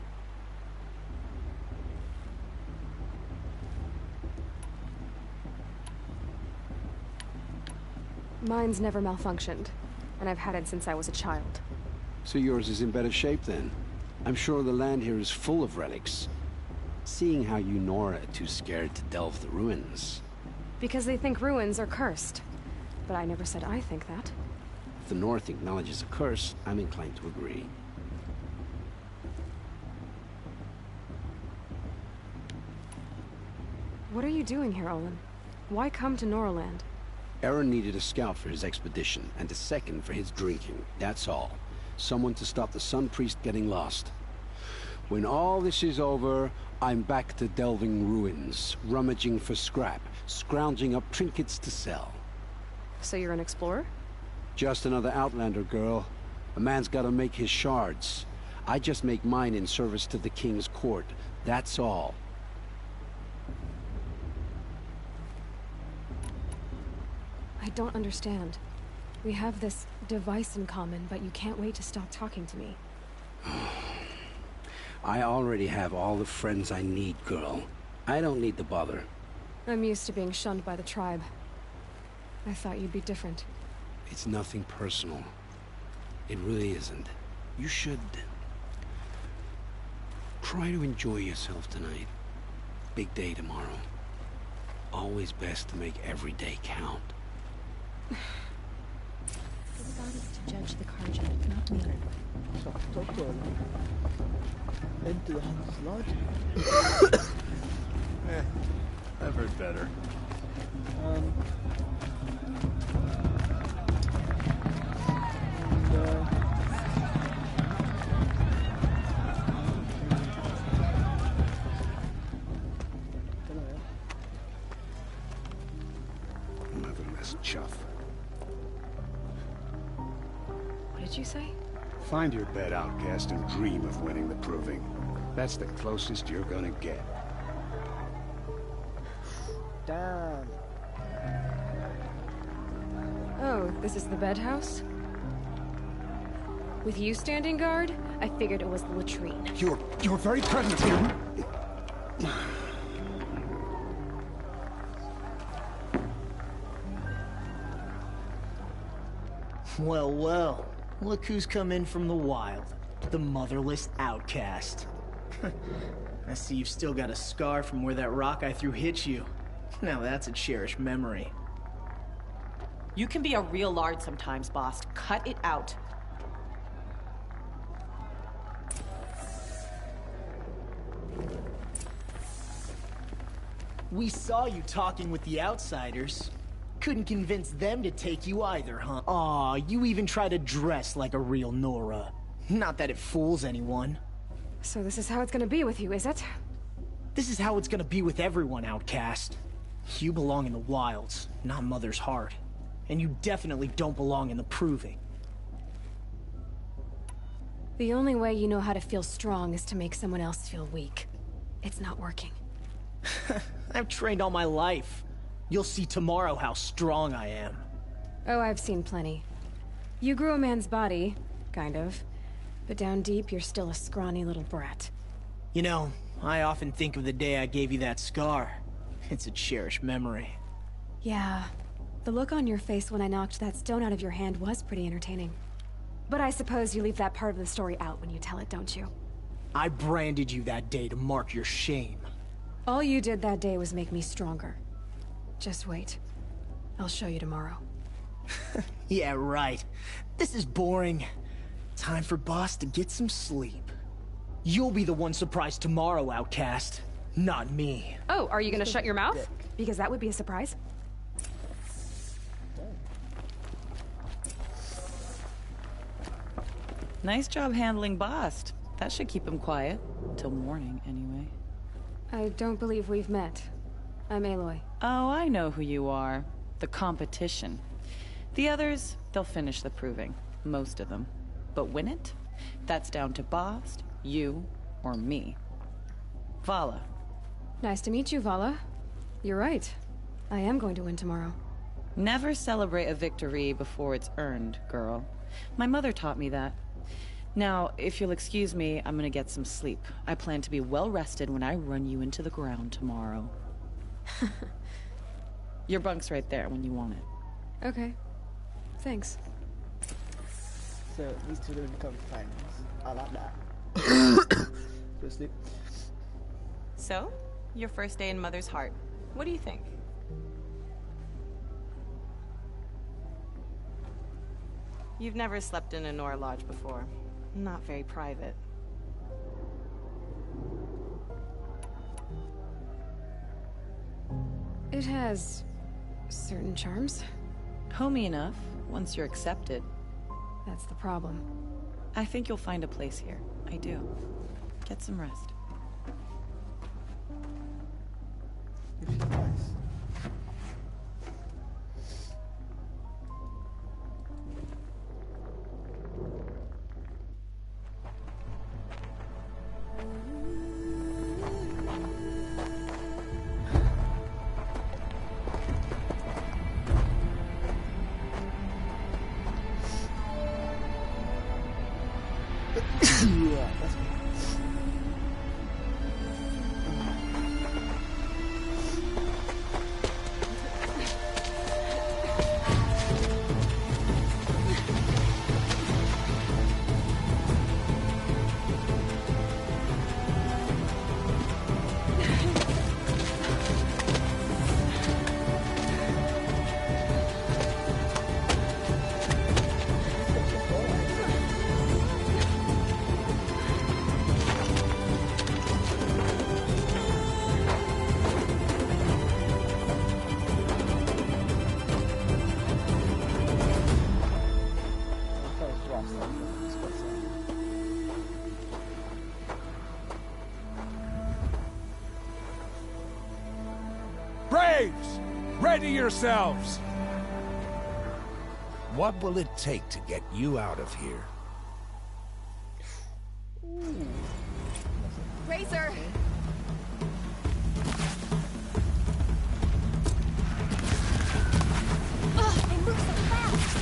Mine's never malfunctioned, and I've had it since I was a child. So yours is in better shape then. I'm sure the land here is full of relics. Seeing how you Nora are too scared to delve the ruins. Because they think ruins are cursed. But I never said I think that. If the North acknowledges a curse, I'm inclined to agree. What are you doing here, Olin? Why come to Noraland? Aaron needed a scout for his expedition, and a second for his drinking. That's all. Someone to stop the Sun Priest getting lost. When all this is over, I'm back to delving ruins, rummaging for scrap, scrounging up trinkets to sell. So you're an explorer? Just another Outlander, girl. A man's gotta make his shards. I just make mine in service to the King's court. That's all. I don't understand. We have this device in common, but you can't wait to stop talking to me. I already have all the friends I need, girl. I don't need the bother. I'm used to being shunned by the tribe. I thought you'd be different. It's nothing personal. It really isn't. You should... try to enjoy yourself tonight. Big day tomorrow. Always best to make every day count. The body's to judge the Karja, not me. Into the Hunter's Lodge. I've heard better. Motherless chuff. What did you say? Find your bed, outcast, and dream of winning the proving. That's the closest you're gonna get. Damn. Oh, this is the bedhouse? With you standing guard, I figured it was the latrine. Your very presence here. Well, well. Look who's come in from the wild. The motherless outcast. I see you've still got a scar from where that rock I threw hit you. Now that's a cherished memory. You can be a real lard sometimes, boss. Cut it out. We saw you talking with the outsiders. Couldn't convince them to take you either, huh? Aw, you even try to dress like a real Nora. Not that it fools anyone. So this is how it's gonna be with you, is it? This is how it's gonna be with everyone, outcast. You belong in the wilds, not Mother's heart. And you definitely don't belong in the proving. The only way you know how to feel strong is to make someone else feel weak. It's not working. I've trained all my life. You'll see tomorrow how strong I am. Oh, I've seen plenty. You grew a man's body, kind of. But down deep, you're still a scrawny little brat. You know, I often think of the day I gave you that scar. It's a cherished memory. Yeah. The look on your face when I knocked that stone out of your hand was pretty entertaining. But I suppose you leave that part of the story out when you tell it, don't you? I branded you that day to mark your shame. All you did that day was make me stronger. Just wait. I'll show you tomorrow. Yeah, right. This is boring. Time for Boss to get some sleep. You'll be the one surprised tomorrow, outcast. Not me. Oh, are you gonna shut your mouth? Because that would be a surprise. Nice job handling Bast. That should keep him quiet. Till morning, anyway. I don't believe we've met. I'm Aloy. Oh, I know who you are. The competition. The others, they'll finish the proving. Most of them. But win it? That's down to Bast, you, or me. Vala. Nice to meet you, Vala. You're right. I am going to win tomorrow. Never celebrate a victory before it's earned, girl. My mother taught me that. Now, if you'll excuse me, I'm gonna get some sleep. I plan to be well rested when I run you into the ground tomorrow. Your bunk's right there when you want it. Okay. Thanks. So these two are going to become friends. I like that. Go to sleep. So, your first day in Mother's Heart. What do you think? You've never slept in a Nora lodge before. Not very private. It has certain charms. Homey enough, once you're accepted. That's the problem. I think you'll find a place here. I do. Get some rest. Yeah, that's me. Braves! Ready yourselves! What will it take to get you out of here? Razor! Ugh, they move so fast!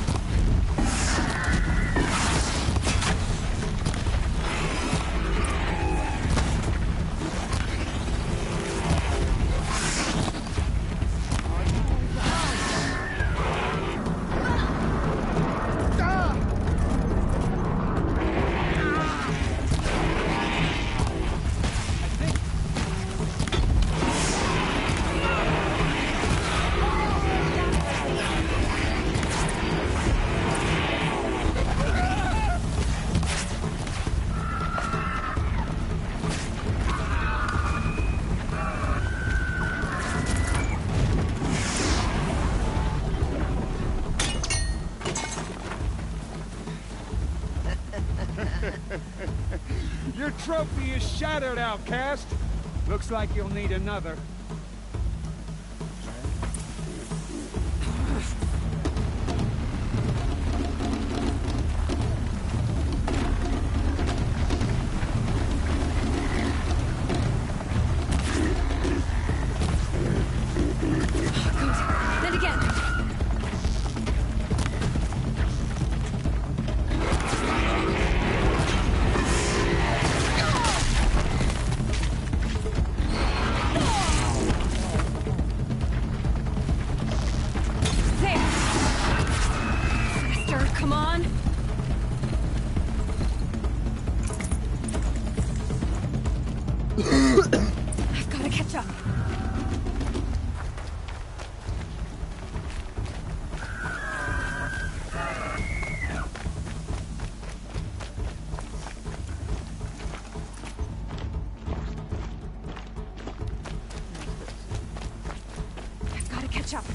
Your trophy is shattered, outcast. Looks like you'll need another. Then again. Come on. I've got to catch up. I've got to catch up.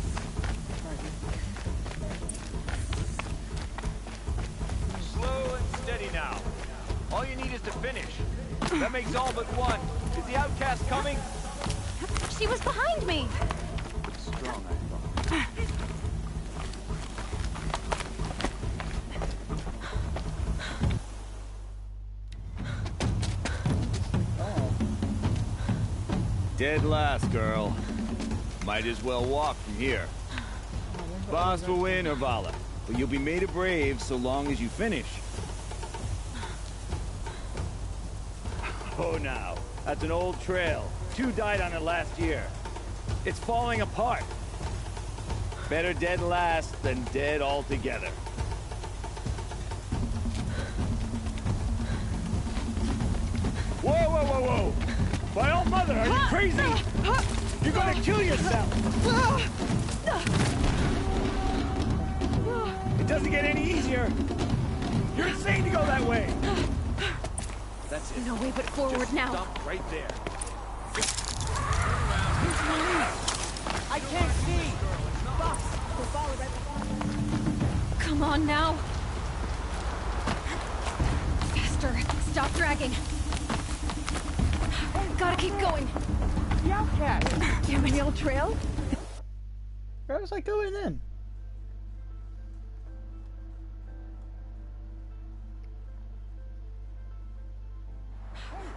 Slow and steady now. All you need is to finish. That makes all but one. Is the outcast coming? She was behind me! Strong, I thought. Dead last, girl. Might as well walk from here. Boss will win or Vala, but you'll be made a brave so long as you finish. Oh, now. That's an old trail. 2 died on it last year. It's falling apart. Better dead last than dead altogether. Whoa, whoa, whoa, whoa! By all mother, are you crazy? You're gonna kill yourself! It doesn't get any easier! You're insane to go that way! That's it. No way but forward Just now. stop right there. I can't see! Boss, we'll follow right behind. Come on now. Faster. Stop dragging. Gotta keep going. The outcast. Damn it. Real trail? Where was I going then?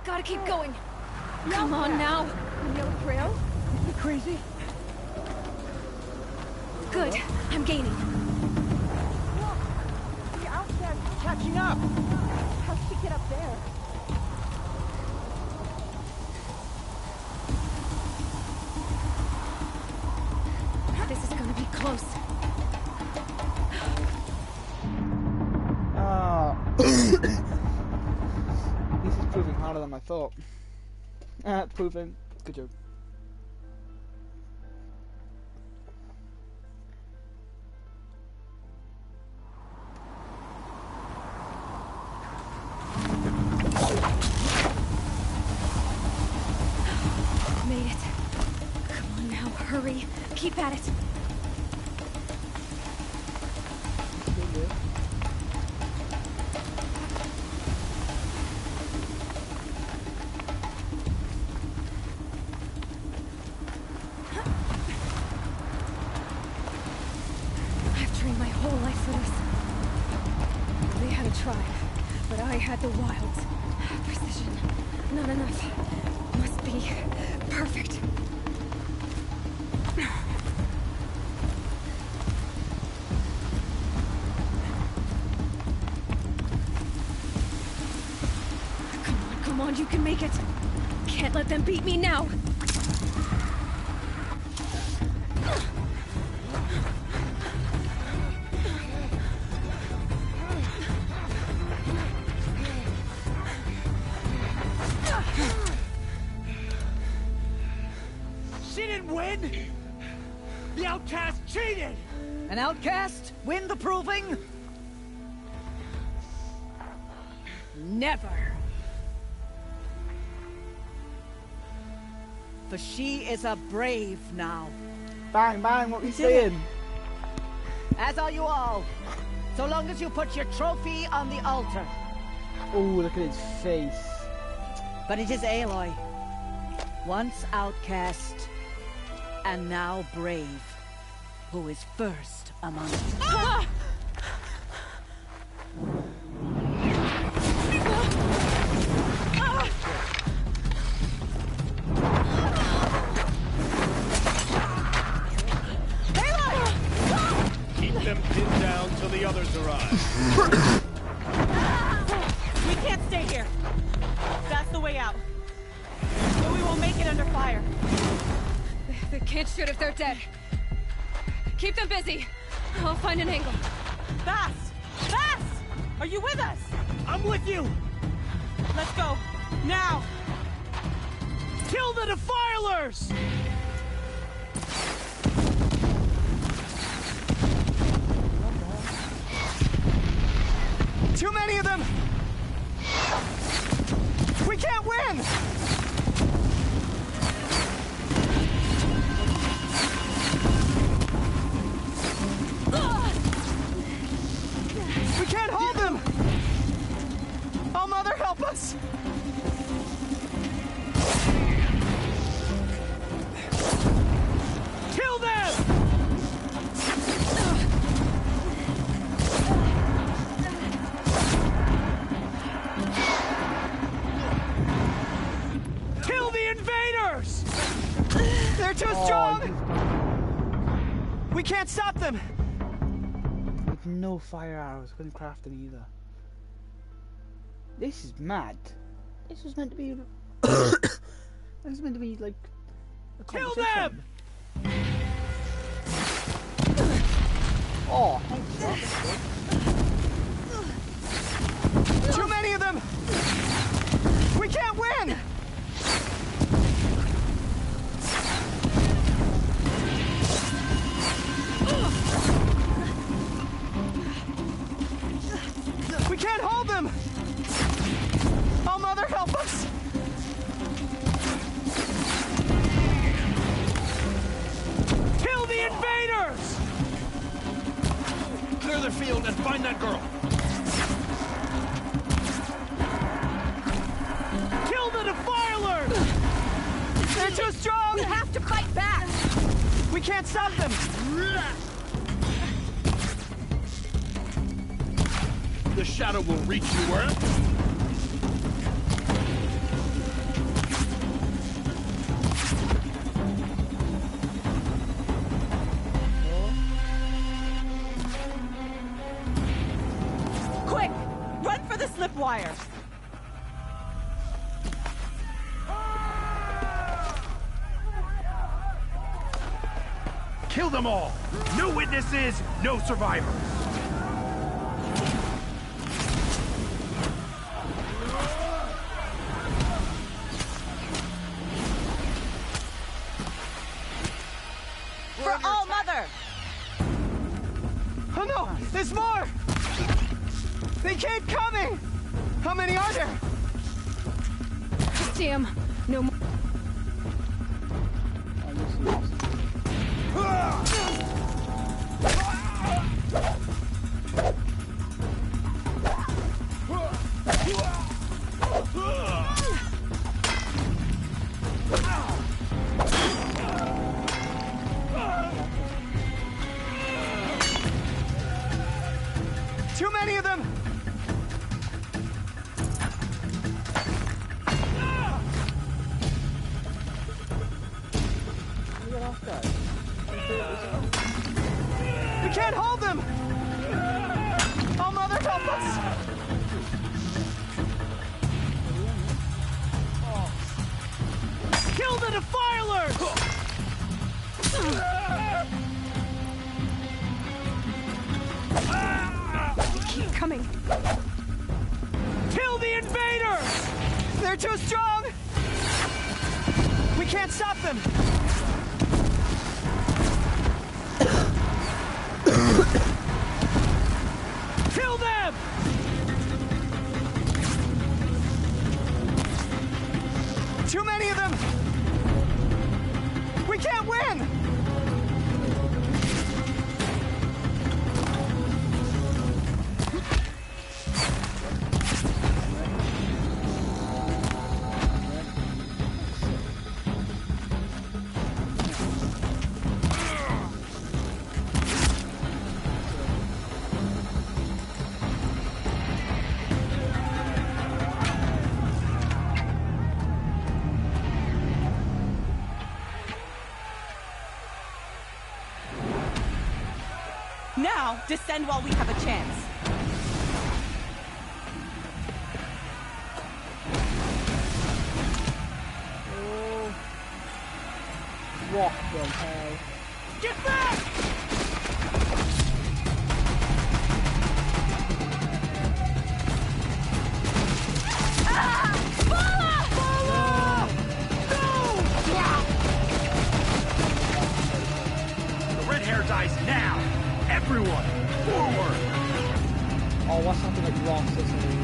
Gotta keep going. Come on now. Real trail? You crazy? Good. I'm gaining. Look! The outcast is catching up! How'd she get up there? This is gonna be close. This is proving harder than I thought. Proving. Good job. Made it. Come on now, hurry. Keep at it. I've trained my whole life for this. They had a tribe, but I had the wilds. Precision. Not enough. Must be perfect. Come on, you can make it. Can't let them beat me now. She didn't win! The outcast cheated! An outcast win the proving? Never. For she is a brave now. Bang, bang, what we saying? As are you all. So long as you put your trophy on the altar. Oh, look at his face. But it is Aloy. Once outcast, and now brave, who is first among us. Ah! Keep them pinned down till the others arrive. We can't stay here. That's the way out. But we won't make it under fire. They can't shoot if they're dead. Keep them busy. I'll find an angle. Fast! Fast! Are you with us? I'm with you! Let's go. Now! Kill the defilers! Too many of them! We can't win! We can't hold them! Oh, Mother, help us! too strong! We can't stop them! With no fire arrows, couldn't craft them either. This is mad. This was meant to be. This was meant to be like a competition. Kill them! Oh, thanks. Too many of them! We can't win! We can't hold them! Oh, Mother, help us! Kill the invaders! Clear the field and find that girl. Kill the defilers! They're too strong! We have to fight back! We can't stop them! The shadow will reach you where? Quick! Run for the slip wire! Kill them all! No witnesses, no survivors! For All Mother! Oh no! There's more! They keep coming! How many are there? Damn, no more. Too many of them! We can't hold them! Oh, Mother, help us! Kill the defilers! Keep coming. Kill the invaders! They're too strong! We can't stop them! Kill them! Too many of them! We can't win! Now, descend while we have a chance. Oh. What the hell? Get back! The red hair dies now! Everyone, forward! Oh, what's something like Ross, isn't it?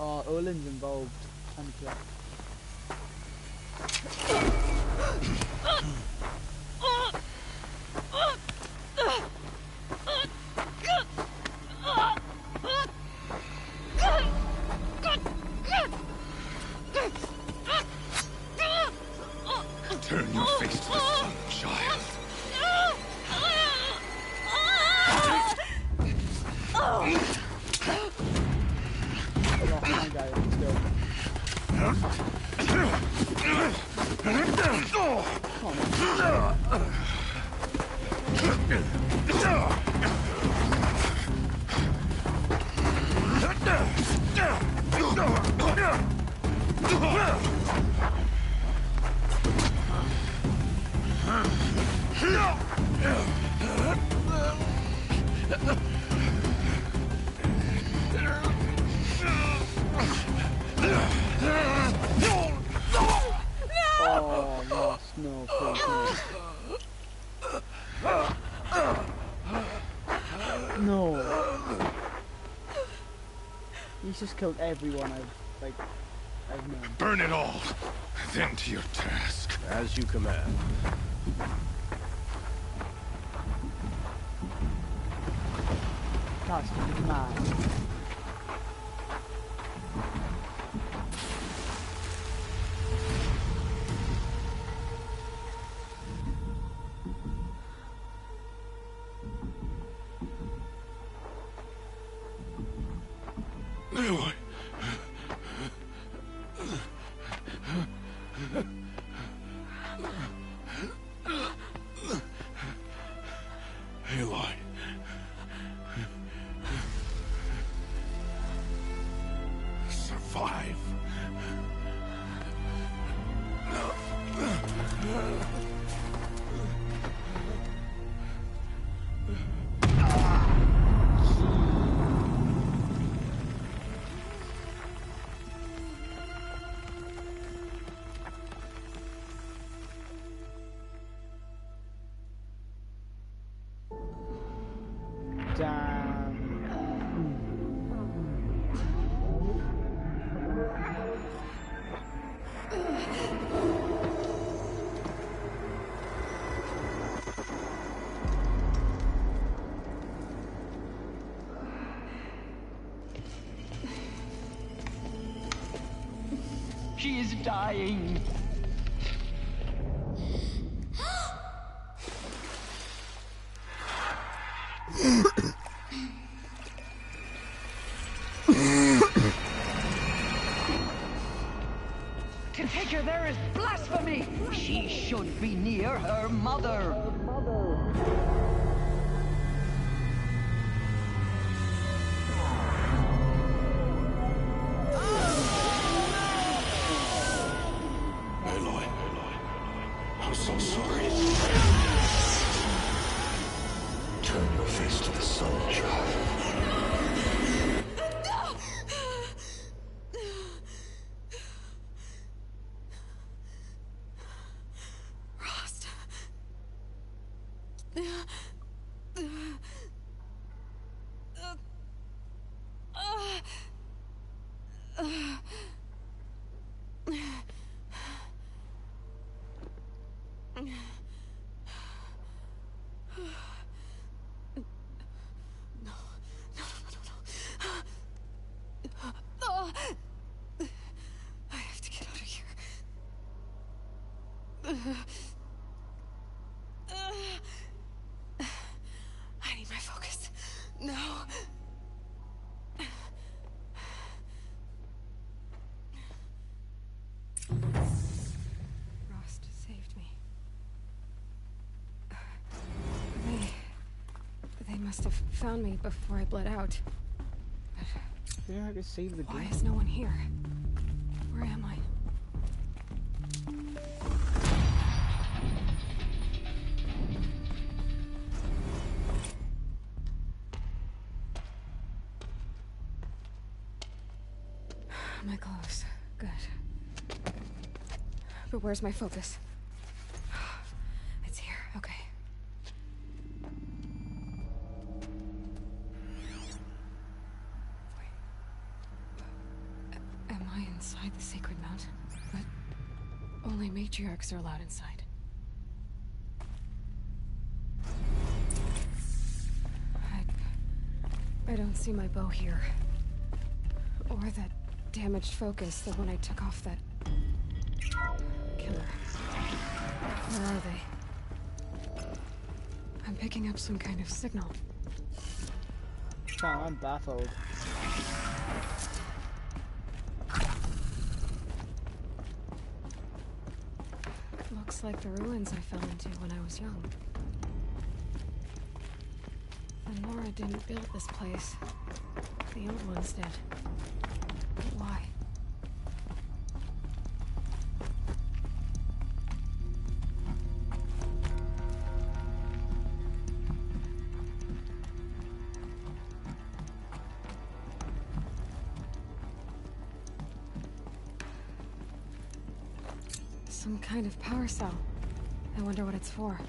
Oh, Olin's involved. Unplug. Turn your face to the sun, child. Oh, lost. No, please, no. No. He's just killed everyone I've known. Burn it all, then to your task. As you command. Task is mad. Aloy. Aloy. Survive. She is dying. To take her there is blasphemy. She should be near her mother. Aloy. I'm so sorry. Turn your face to the sun, child. Rost. I have to get out of here. I need my focus. No. Rost saved me. They must have found me before I bled out. Yeah, I could save the game. Why is no one here? Where am I? My clothes. Good. But where's my focus? It's here, okay. Am I inside the sacred mountain? But only matriarchs are allowed inside. I don't see my bow here. Or that damaged focus, the one I took off that killer. Where are they? I'm picking up some kind of signal. Wow, I'm baffled. Looks like the ruins I fell into when I was young. The Nora didn't build this place. The old ones did. But why? Some kind of power cell. I wonder what it's for.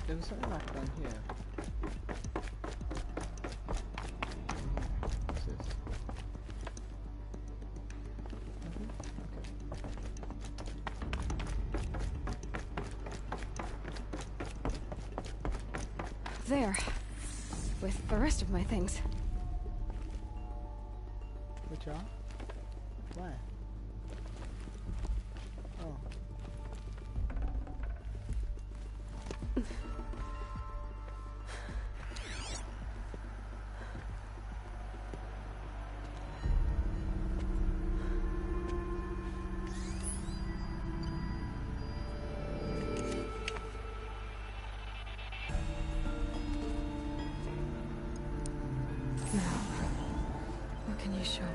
There was something back down here. What's this? Nothing? Okay. There. With the rest of my things. Which are? Where? Oh. What can you show me?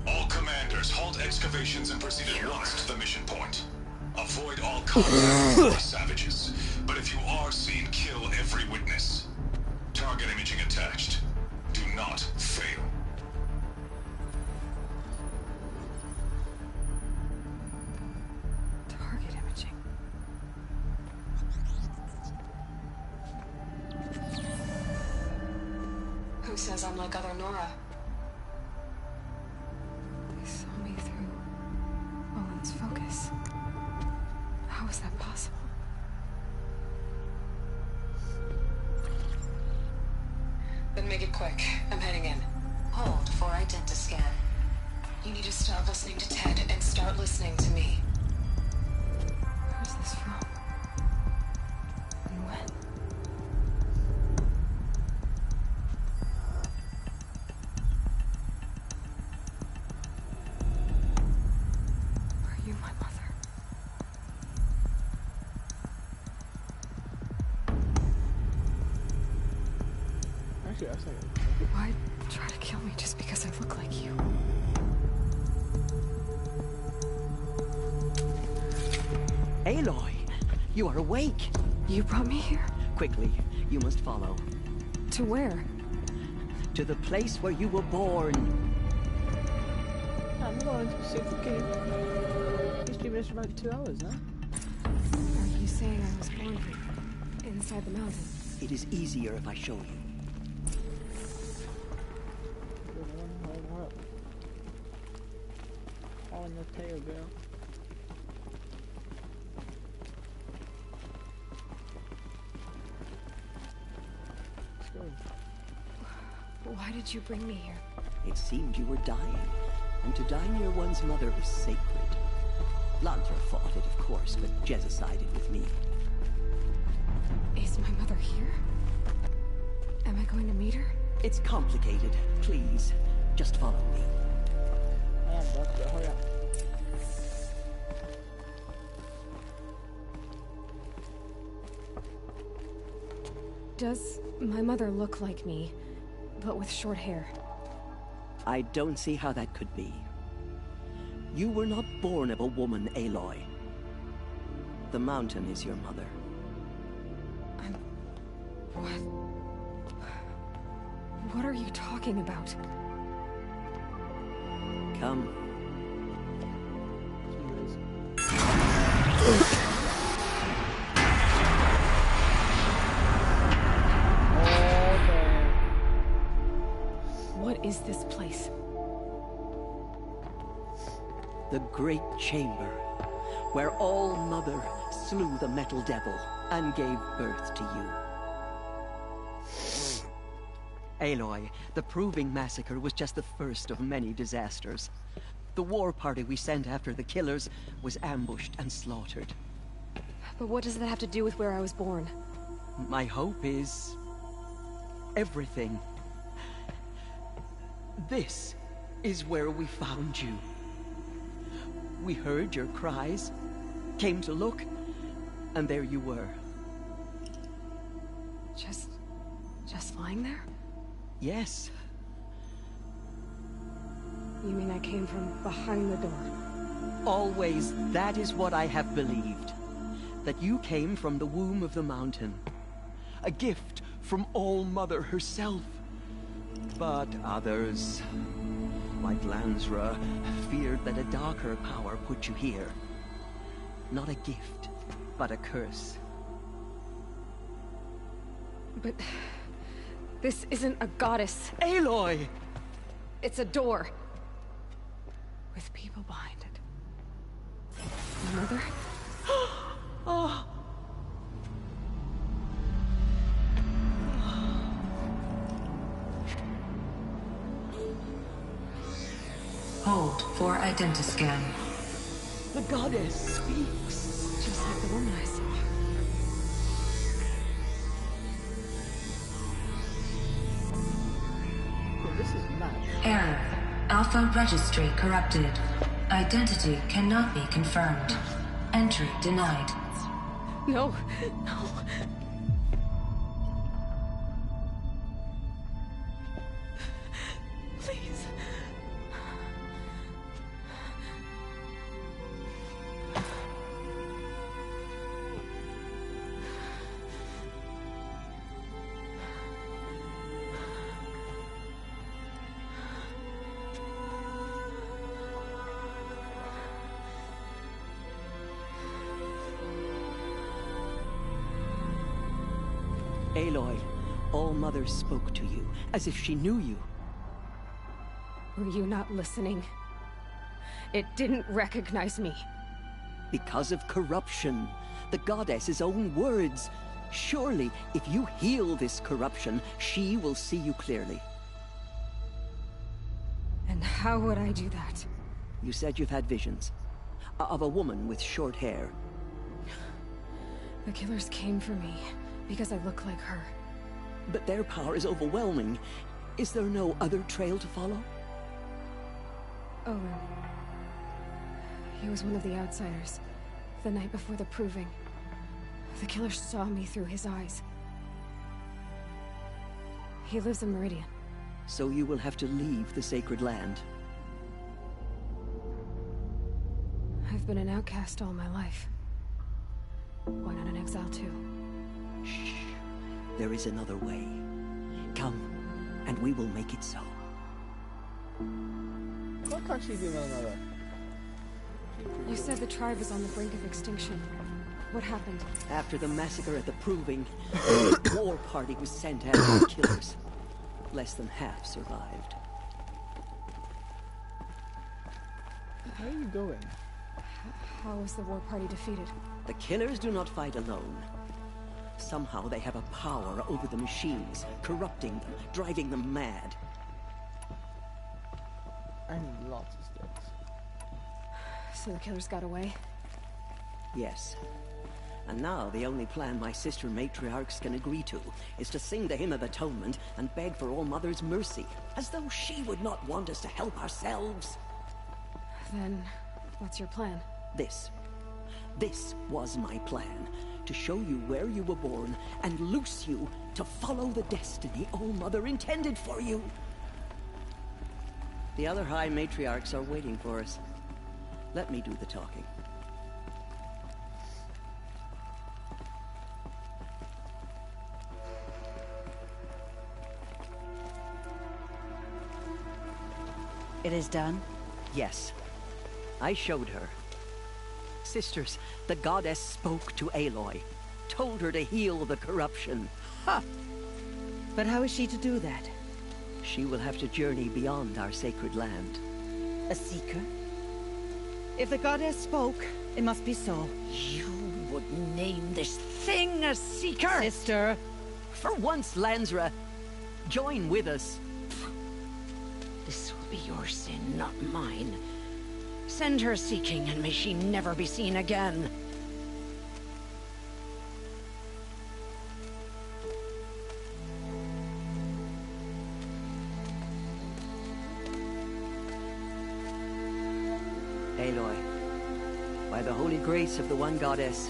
All commanders, halt excavations and proceed at once to the mission point. Avoid all contact with the savages. But if you are seen, kill every witness. Target imaging attached. Do not fail. Target imaging. Who says I'm like other Nora? They saw me through Owen's focus. How is that possible? Then make it quick. I'm heading in. Hold for identiscan. You need to stop listening to Ted and start listening to me. Where's this from? And when? Are you my mother? Actually, I was like, Why try to kill me just because I look like you? Aloy, you are awake. You brought me here? Quickly, you must follow. To where? To the place where you were born. I'm going to save the game. He's streaming this for about 2 hours now. Are you saying I was born inside the mountain? It is easier if I show you. On the tail, girl. Let's go. Why did you bring me here? It seemed you were dying, and to die near one's mother is sacred. Lantra fought it, of course, but Jezza sided with me. Is my mother here? Am I going to meet her? It's complicated. Please, just follow me. I am, bro. Hurry up. Does my mother look like me, but with short hair? I don't see how that could be. You were not born of a woman, Aloy. The mountain is your mother. What are you talking about? Come. What is this place? The Great Chamber, where All-Mother slew the Metal Devil and gave birth to you. Aloy, the Proving Massacre was just the first of many disasters. The war party we sent after the killers was ambushed and slaughtered. But what does that have to do with where I was born? My hope is... everything. This is where we found you. We heard your cries, came to look, and there you were. Just lying there? Yes. You mean I came from behind the door? Always, that is what I have believed. That you came from the womb of the mountain. A gift from All-Mother herself. But others, like Lansra, feared that a darker power put you here. Not a gift, but a curse. But... this isn't a goddess. Aloy! It's a door. With people behind it. Mother? Oh. Hold for identiscan. The goddess speaks. Just like the woman I saw. This is mad. Error. Alpha registry corrupted. Identity cannot be confirmed. Entry denied. No, no. Please. Aloy, All-Mother spoke to you, as if she knew you. Were you not listening? It didn't recognize me. Because of corruption. The goddess's own words. Surely, if you heal this corruption, she will see you clearly. And how would I do that? You said you've had visions. Of a woman with short hair. The killers came for me, because I look like her. But their power is overwhelming. Is there no other trail to follow? Oh, he was one of the outsiders. The night before the Proving. The killer saw me through his eyes. He lives in Meridian. So you will have to leave the sacred land. I've been an outcast all my life. Why not an exile too? Shh. There is another way. Come, and we will make it so. Why can't she do another? You said the tribe was on the brink of extinction. What happened? After the massacre at the Proving, the war party was sent after the killers. Less than half survived. How are you going? How was the war party defeated? The killers do not fight alone. Somehow they have a power over the machines, corrupting them, driving them mad. I need lots of sticks. So the killers got away? Yes. And now the only plan my sister matriarchs can agree to is to sing the Hymn of Atonement and beg for All-Mother's mercy, as though she would not want us to help ourselves. Then, what's your plan? This was my plan. To show you where you were born and loose you to follow the destiny All-Mother intended for you. The other High Matriarchs are waiting for us. Let me do the talking. It is done? Yes. I showed her. Sisters, the goddess spoke to Aloy. Told her to heal the corruption. Ha! But how is she to do that? She will have to journey beyond our sacred land. A seeker? If the goddess spoke, it must be so. You would name this thing a seeker? Sister! For once, Lansra, join with us. This will be your sin, not mine. Send her seeking, and may she never be seen again. Aloy, by the holy grace of the One Goddess,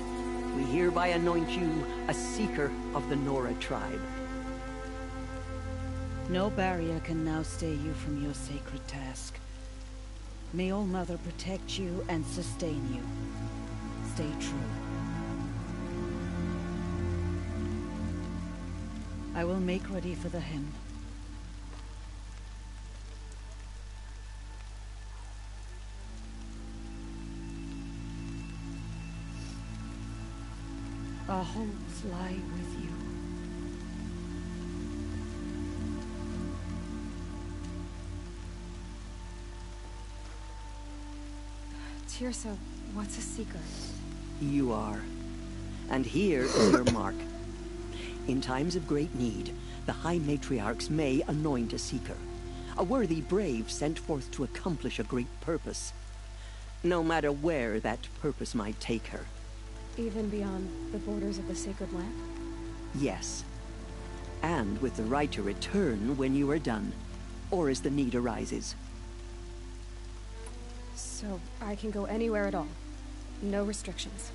we hereby anoint you a seeker of the Nora tribe. No barrier can now stay you from your sacred task. May All-Mother protect you and sustain you. Stay true. I will make ready for the hymn. Our homes lie with you. Tirsa, what's a seeker? You are. And here is your mark. In times of great need, the High Matriarchs may anoint a seeker. A worthy brave sent forth to accomplish a great purpose. No matter where that purpose might take her. Even beyond the borders of the sacred land? Yes. And with the right to return when you are done, or as the need arises. So I can go anywhere at all? No restrictions?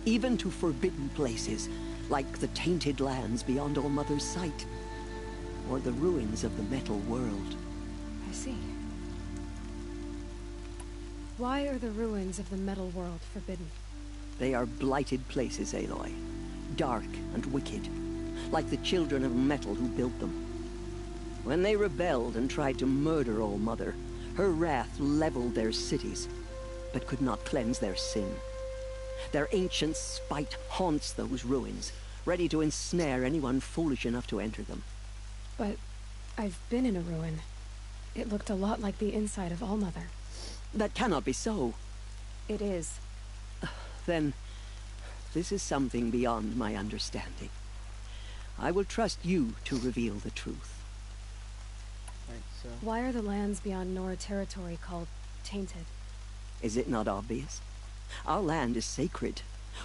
Even to forbidden places, like the tainted lands beyond All-Mother's sight. Or the ruins of the metal world. I see. Why are the ruins of the metal world forbidden? They are blighted places, Aloy. Dark and wicked. Like the children of metal who built them. When they rebelled and tried to murder All-Mother, her wrath leveled their cities, but could not cleanse their sin. Their ancient spite haunts those ruins, ready to ensnare anyone foolish enough to enter them. But I've been in a ruin. It looked a lot like the inside of All-Mother. That cannot be so. It is. Then, this is something beyond my understanding. I will trust you to reveal the truth. Right, so... Why are the lands beyond Nora territory called tainted? Is it not obvious? Our land is sacred.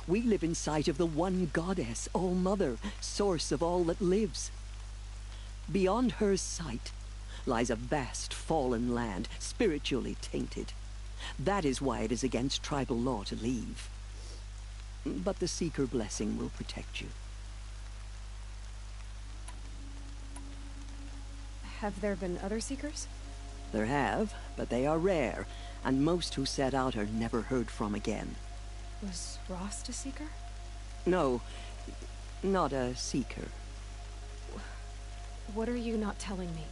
We live in sight of the One Goddess, All-Mother, source of all that lives. Beyond her sight lies a vast fallen land, spiritually tainted. That is why it is against tribal law to leave. But the Seeker blessing will protect you. Have there been other Seekers? There have, but they are rare, and most who set out are never heard from again. Was Rost a Seeker? No, not a Seeker. What are you not telling me?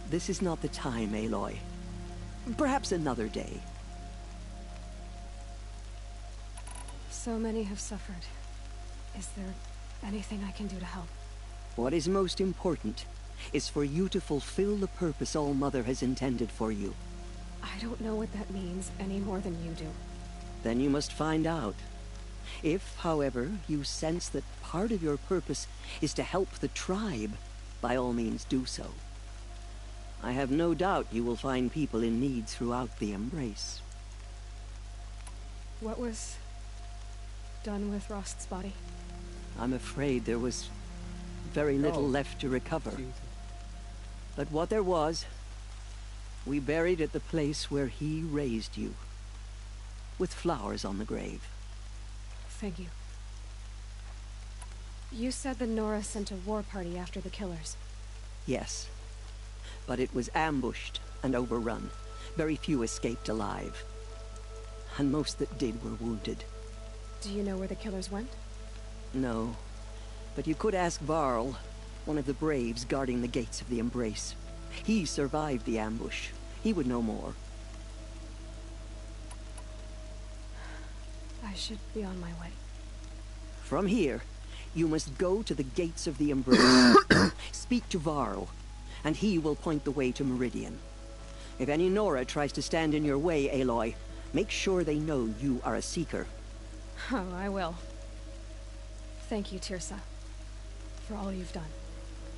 This is not the time, Aloy. Perhaps another day. So many have suffered. Is there anything I can do to help? What is most important is for you to fulfill the purpose All-Mother has intended for you. I don't know what that means any more than you do. Then you must find out. If, however, you sense that part of your purpose is to help the tribe, by all means do so. I have no doubt you will find people in need throughout the Embrace. What was done with Rost's body? I'm afraid there was very little left to recover. Jesus. But what there was, we buried at the place where he raised you, with flowers on the grave. Thank you. You said that Nora sent a war party after the killers. Yes. But it was ambushed and overrun. Very few escaped alive. And most that did were wounded. Do you know where the killers went? No. But you could ask Varl, one of the Braves guarding the gates of the Embrace. He survived the ambush. He would know more. I should be on my way. From here, you must go to the gates of the Embrace. Speak to Varl, and he will point the way to Meridian. If any Nora tries to stand in your way, Aloy, make sure they know you are a Seeker. Oh, I will. Thank you, Tirsa, for all you've done.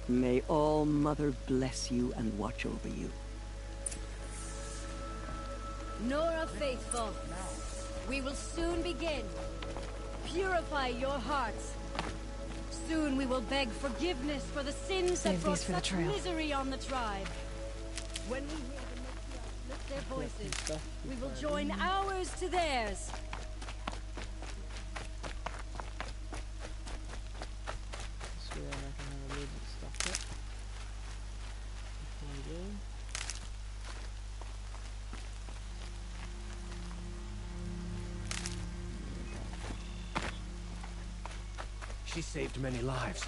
May All Mother bless you and watch over you. Nora Faithful, we will soon begin. Purify your hearts. Soon we will beg forgiveness for the sins that Save brought these for the such trail. misery on the tribe. When we hear the Matriarchs lift their voices, we will join ours to theirs. Swear I can have a little bit stuff up. Before we go. She saved many lives.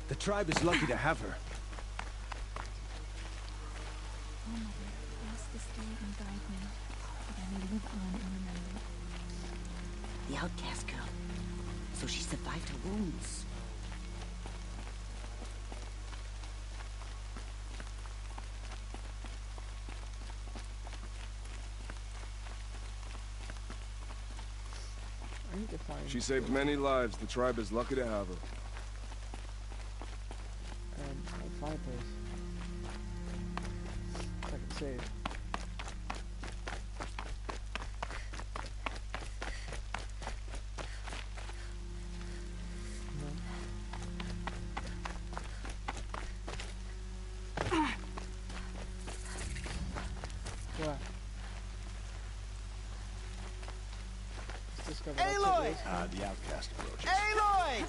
The tribe is lucky to have her. Oh, Mother, bless this day and guide me, that I may live on and remember. The outcast girl. So she survived her wounds. I need to find She saved many lives. The tribe is lucky to have her. a fireplace. If I can save. What? Aloy! The outcast approaches. Aloy!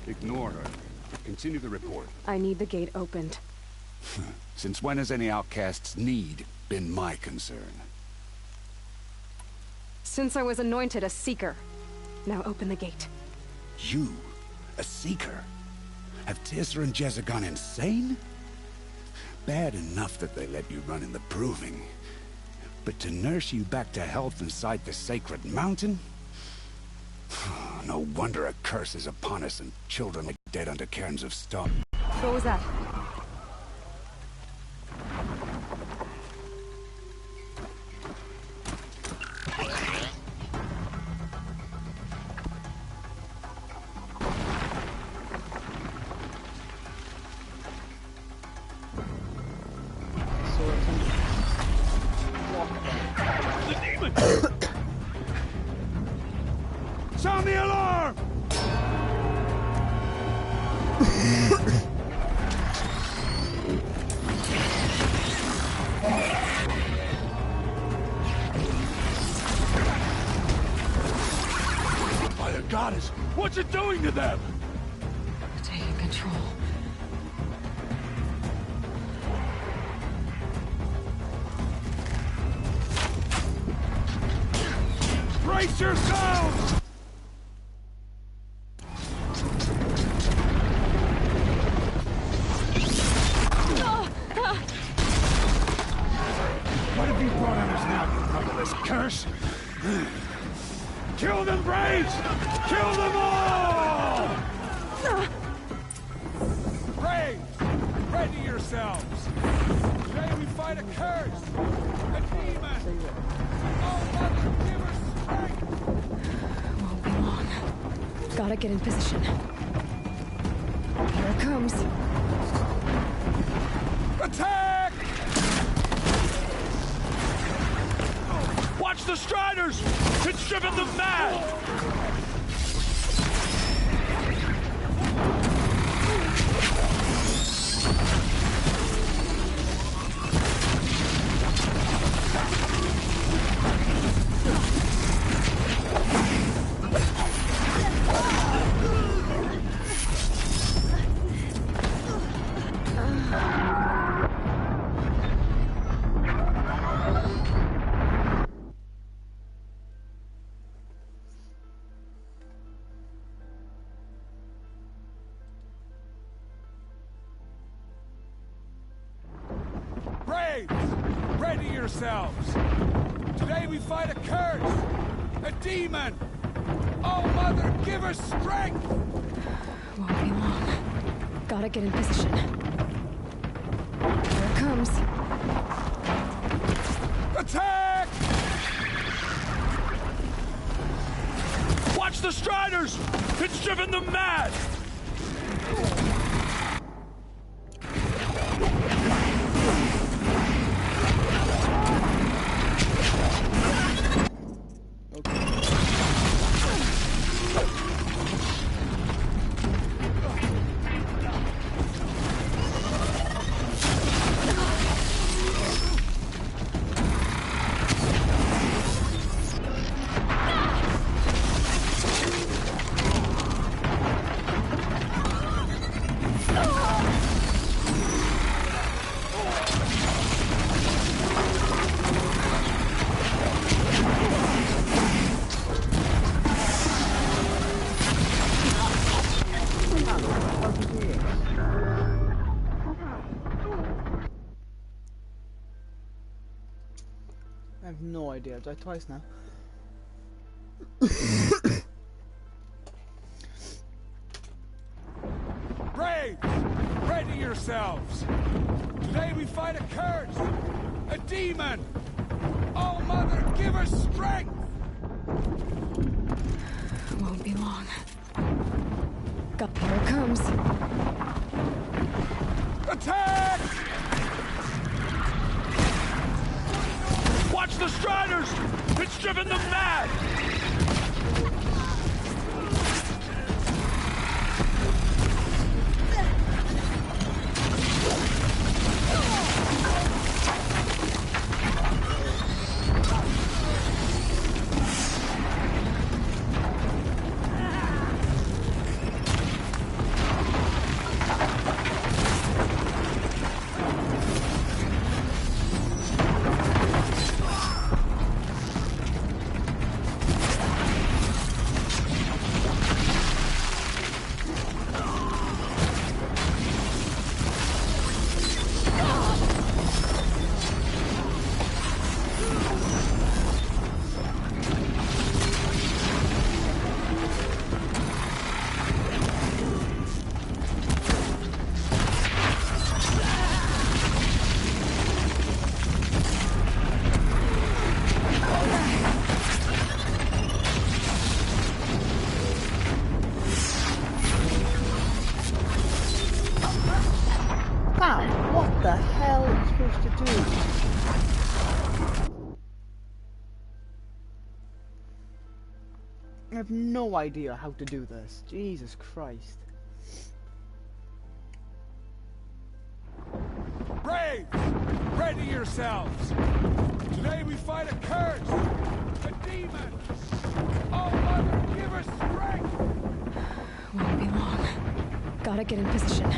Ignore her. Continue the report. I need the gate opened. Since when has any outcast's need been my concern? Since I was anointed a Seeker. Now open the gate. You? A Seeker? Have Tirsa and Jezza gone insane? Bad enough that they let you run in the Proving. But to nurse you back to health inside the Sacred Mountain? No wonder a curse is upon us and children like dead under cairns of stone. What was that? Sound the alarm! By the goddess, what's it doing to them? Taking control. Brace yourselves! What have you brought on us now, you motherless curse? Kill them, Braves! Kill them all! Braves, ready yourselves! Today we fight a curse! A demon! Oh, Mother, give us strength! Won't be long. Gotta get in position. Here it comes. Attack! Watch the Striders! It's driven them mad! Braves! Ready yourselves! Today we fight a curse! A demon! Oh, Mother, give us strength! Won't be long. Gotta get in position. Here it comes. Attack! Watch the Striders! It's driven them mad! I have no idea. I've died twice now. Braves! Ready yourselves! Today we fight a curse! A demon! Oh, Mother, give us strength! Won't be long. Here it comes. Attack! Watch the Striders! It's driven them mad! What the hell are you supposed to do? I have no idea how to do this. Jesus Christ. Braves! Ready yourselves! Today we fight a curse! A demon! Oh, Mother, give us strength! Won't be long. Gotta get in position.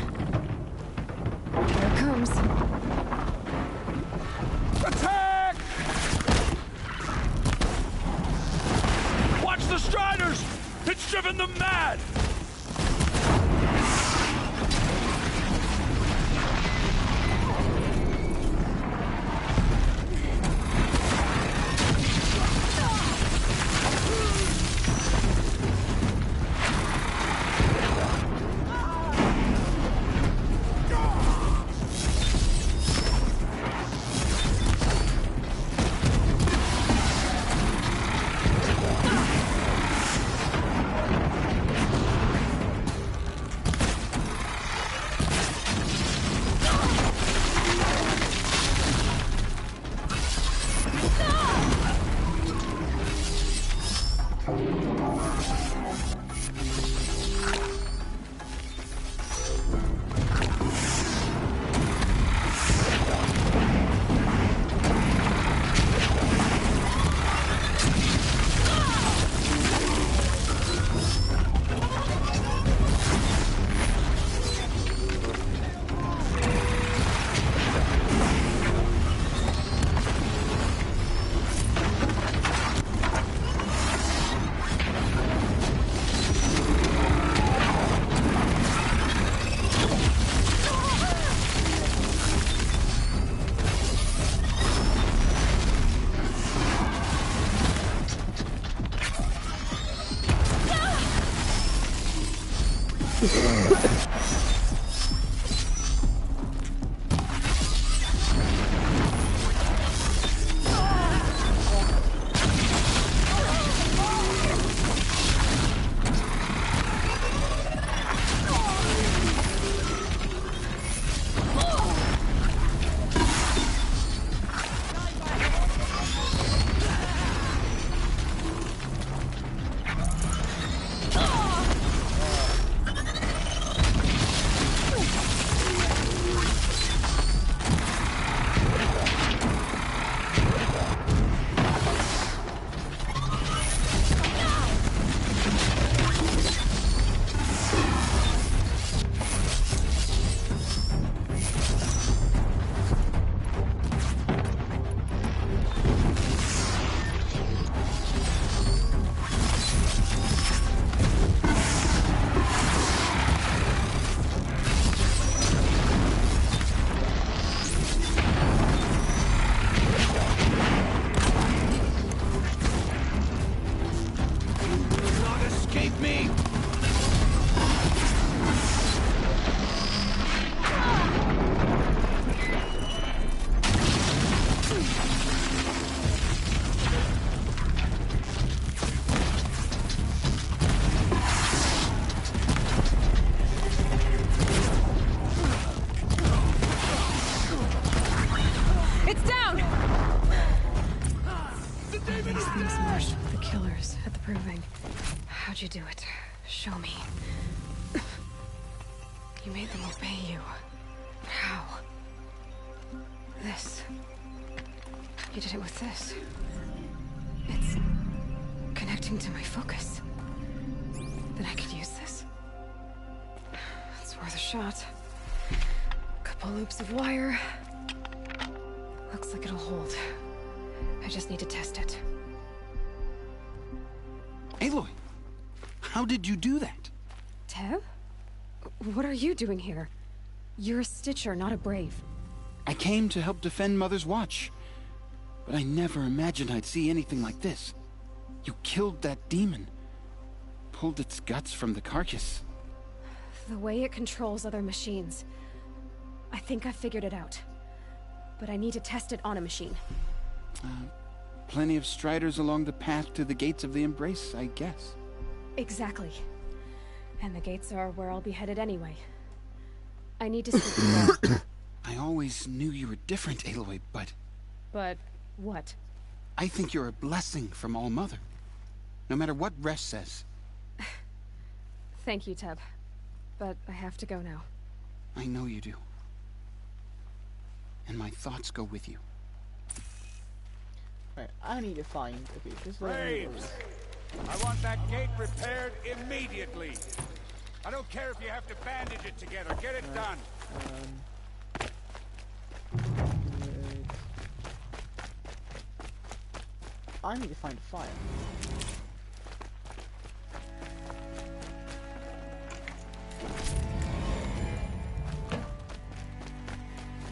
Here it comes. Attack! Watch the Striders! It's driven them mad! How'd you do it? Show me. You made them obey you. How? This. You did it with this. It's connecting to my focus. Then I could use this. It's worth a shot. Couple loops of wire. Looks like it'll hold. I just need to test it. Aloy, how did you do that? Teb? What are you doing here? You're a Stitcher, not a Brave. I came to help defend Mother's Watch, but I never imagined I'd see anything like this. You killed that demon, pulled its guts from the carcass. The way it controls other machines. I think I figured it out. But I need to test it on a machine. Plenty of striders along the path to the gates of the Embrace, I guess. Exactly. And the gates are where I'll be headed anyway. I need to speak to them. I always knew you were different, Aloy, but... But what? I think you're a blessing from All Mother. No matter what Resh says. Thank you, Teb. But I have to go now. I know you do. And my thoughts go with you. Right, I need to find... Okay, this is Braves! I want that gate repaired immediately. I don't care if you have to bandage it together. Get it done. I need to find a fire.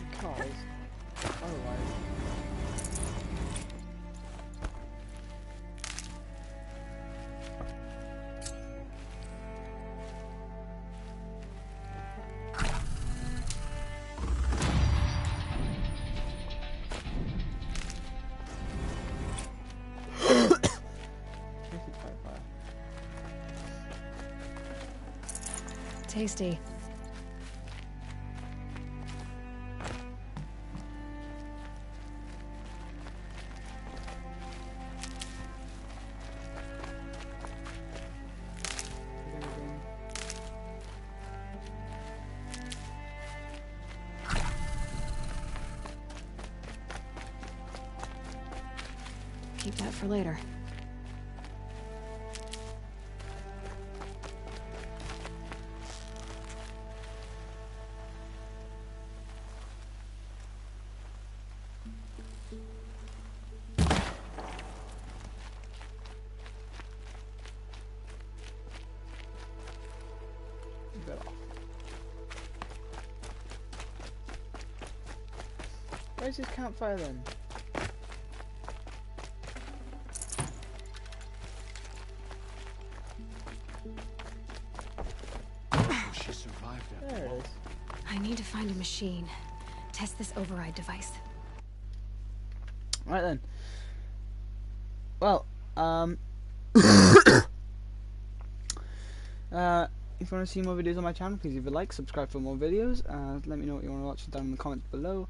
Because otherwise... Tasty. Keep that for later. Where's his campfire then? She survived that. There it is. I need to find a machine. Test this override device. Right then. Well, if you want to see more videos on my channel, please leave a like, subscribe for more videos. Let me know what you want to watch down in the comments below.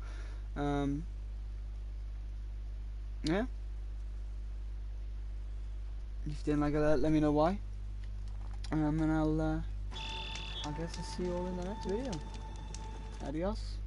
Yeah. If you didn't like that, let me know why. And I guess I'll see you all in the next video. Adios.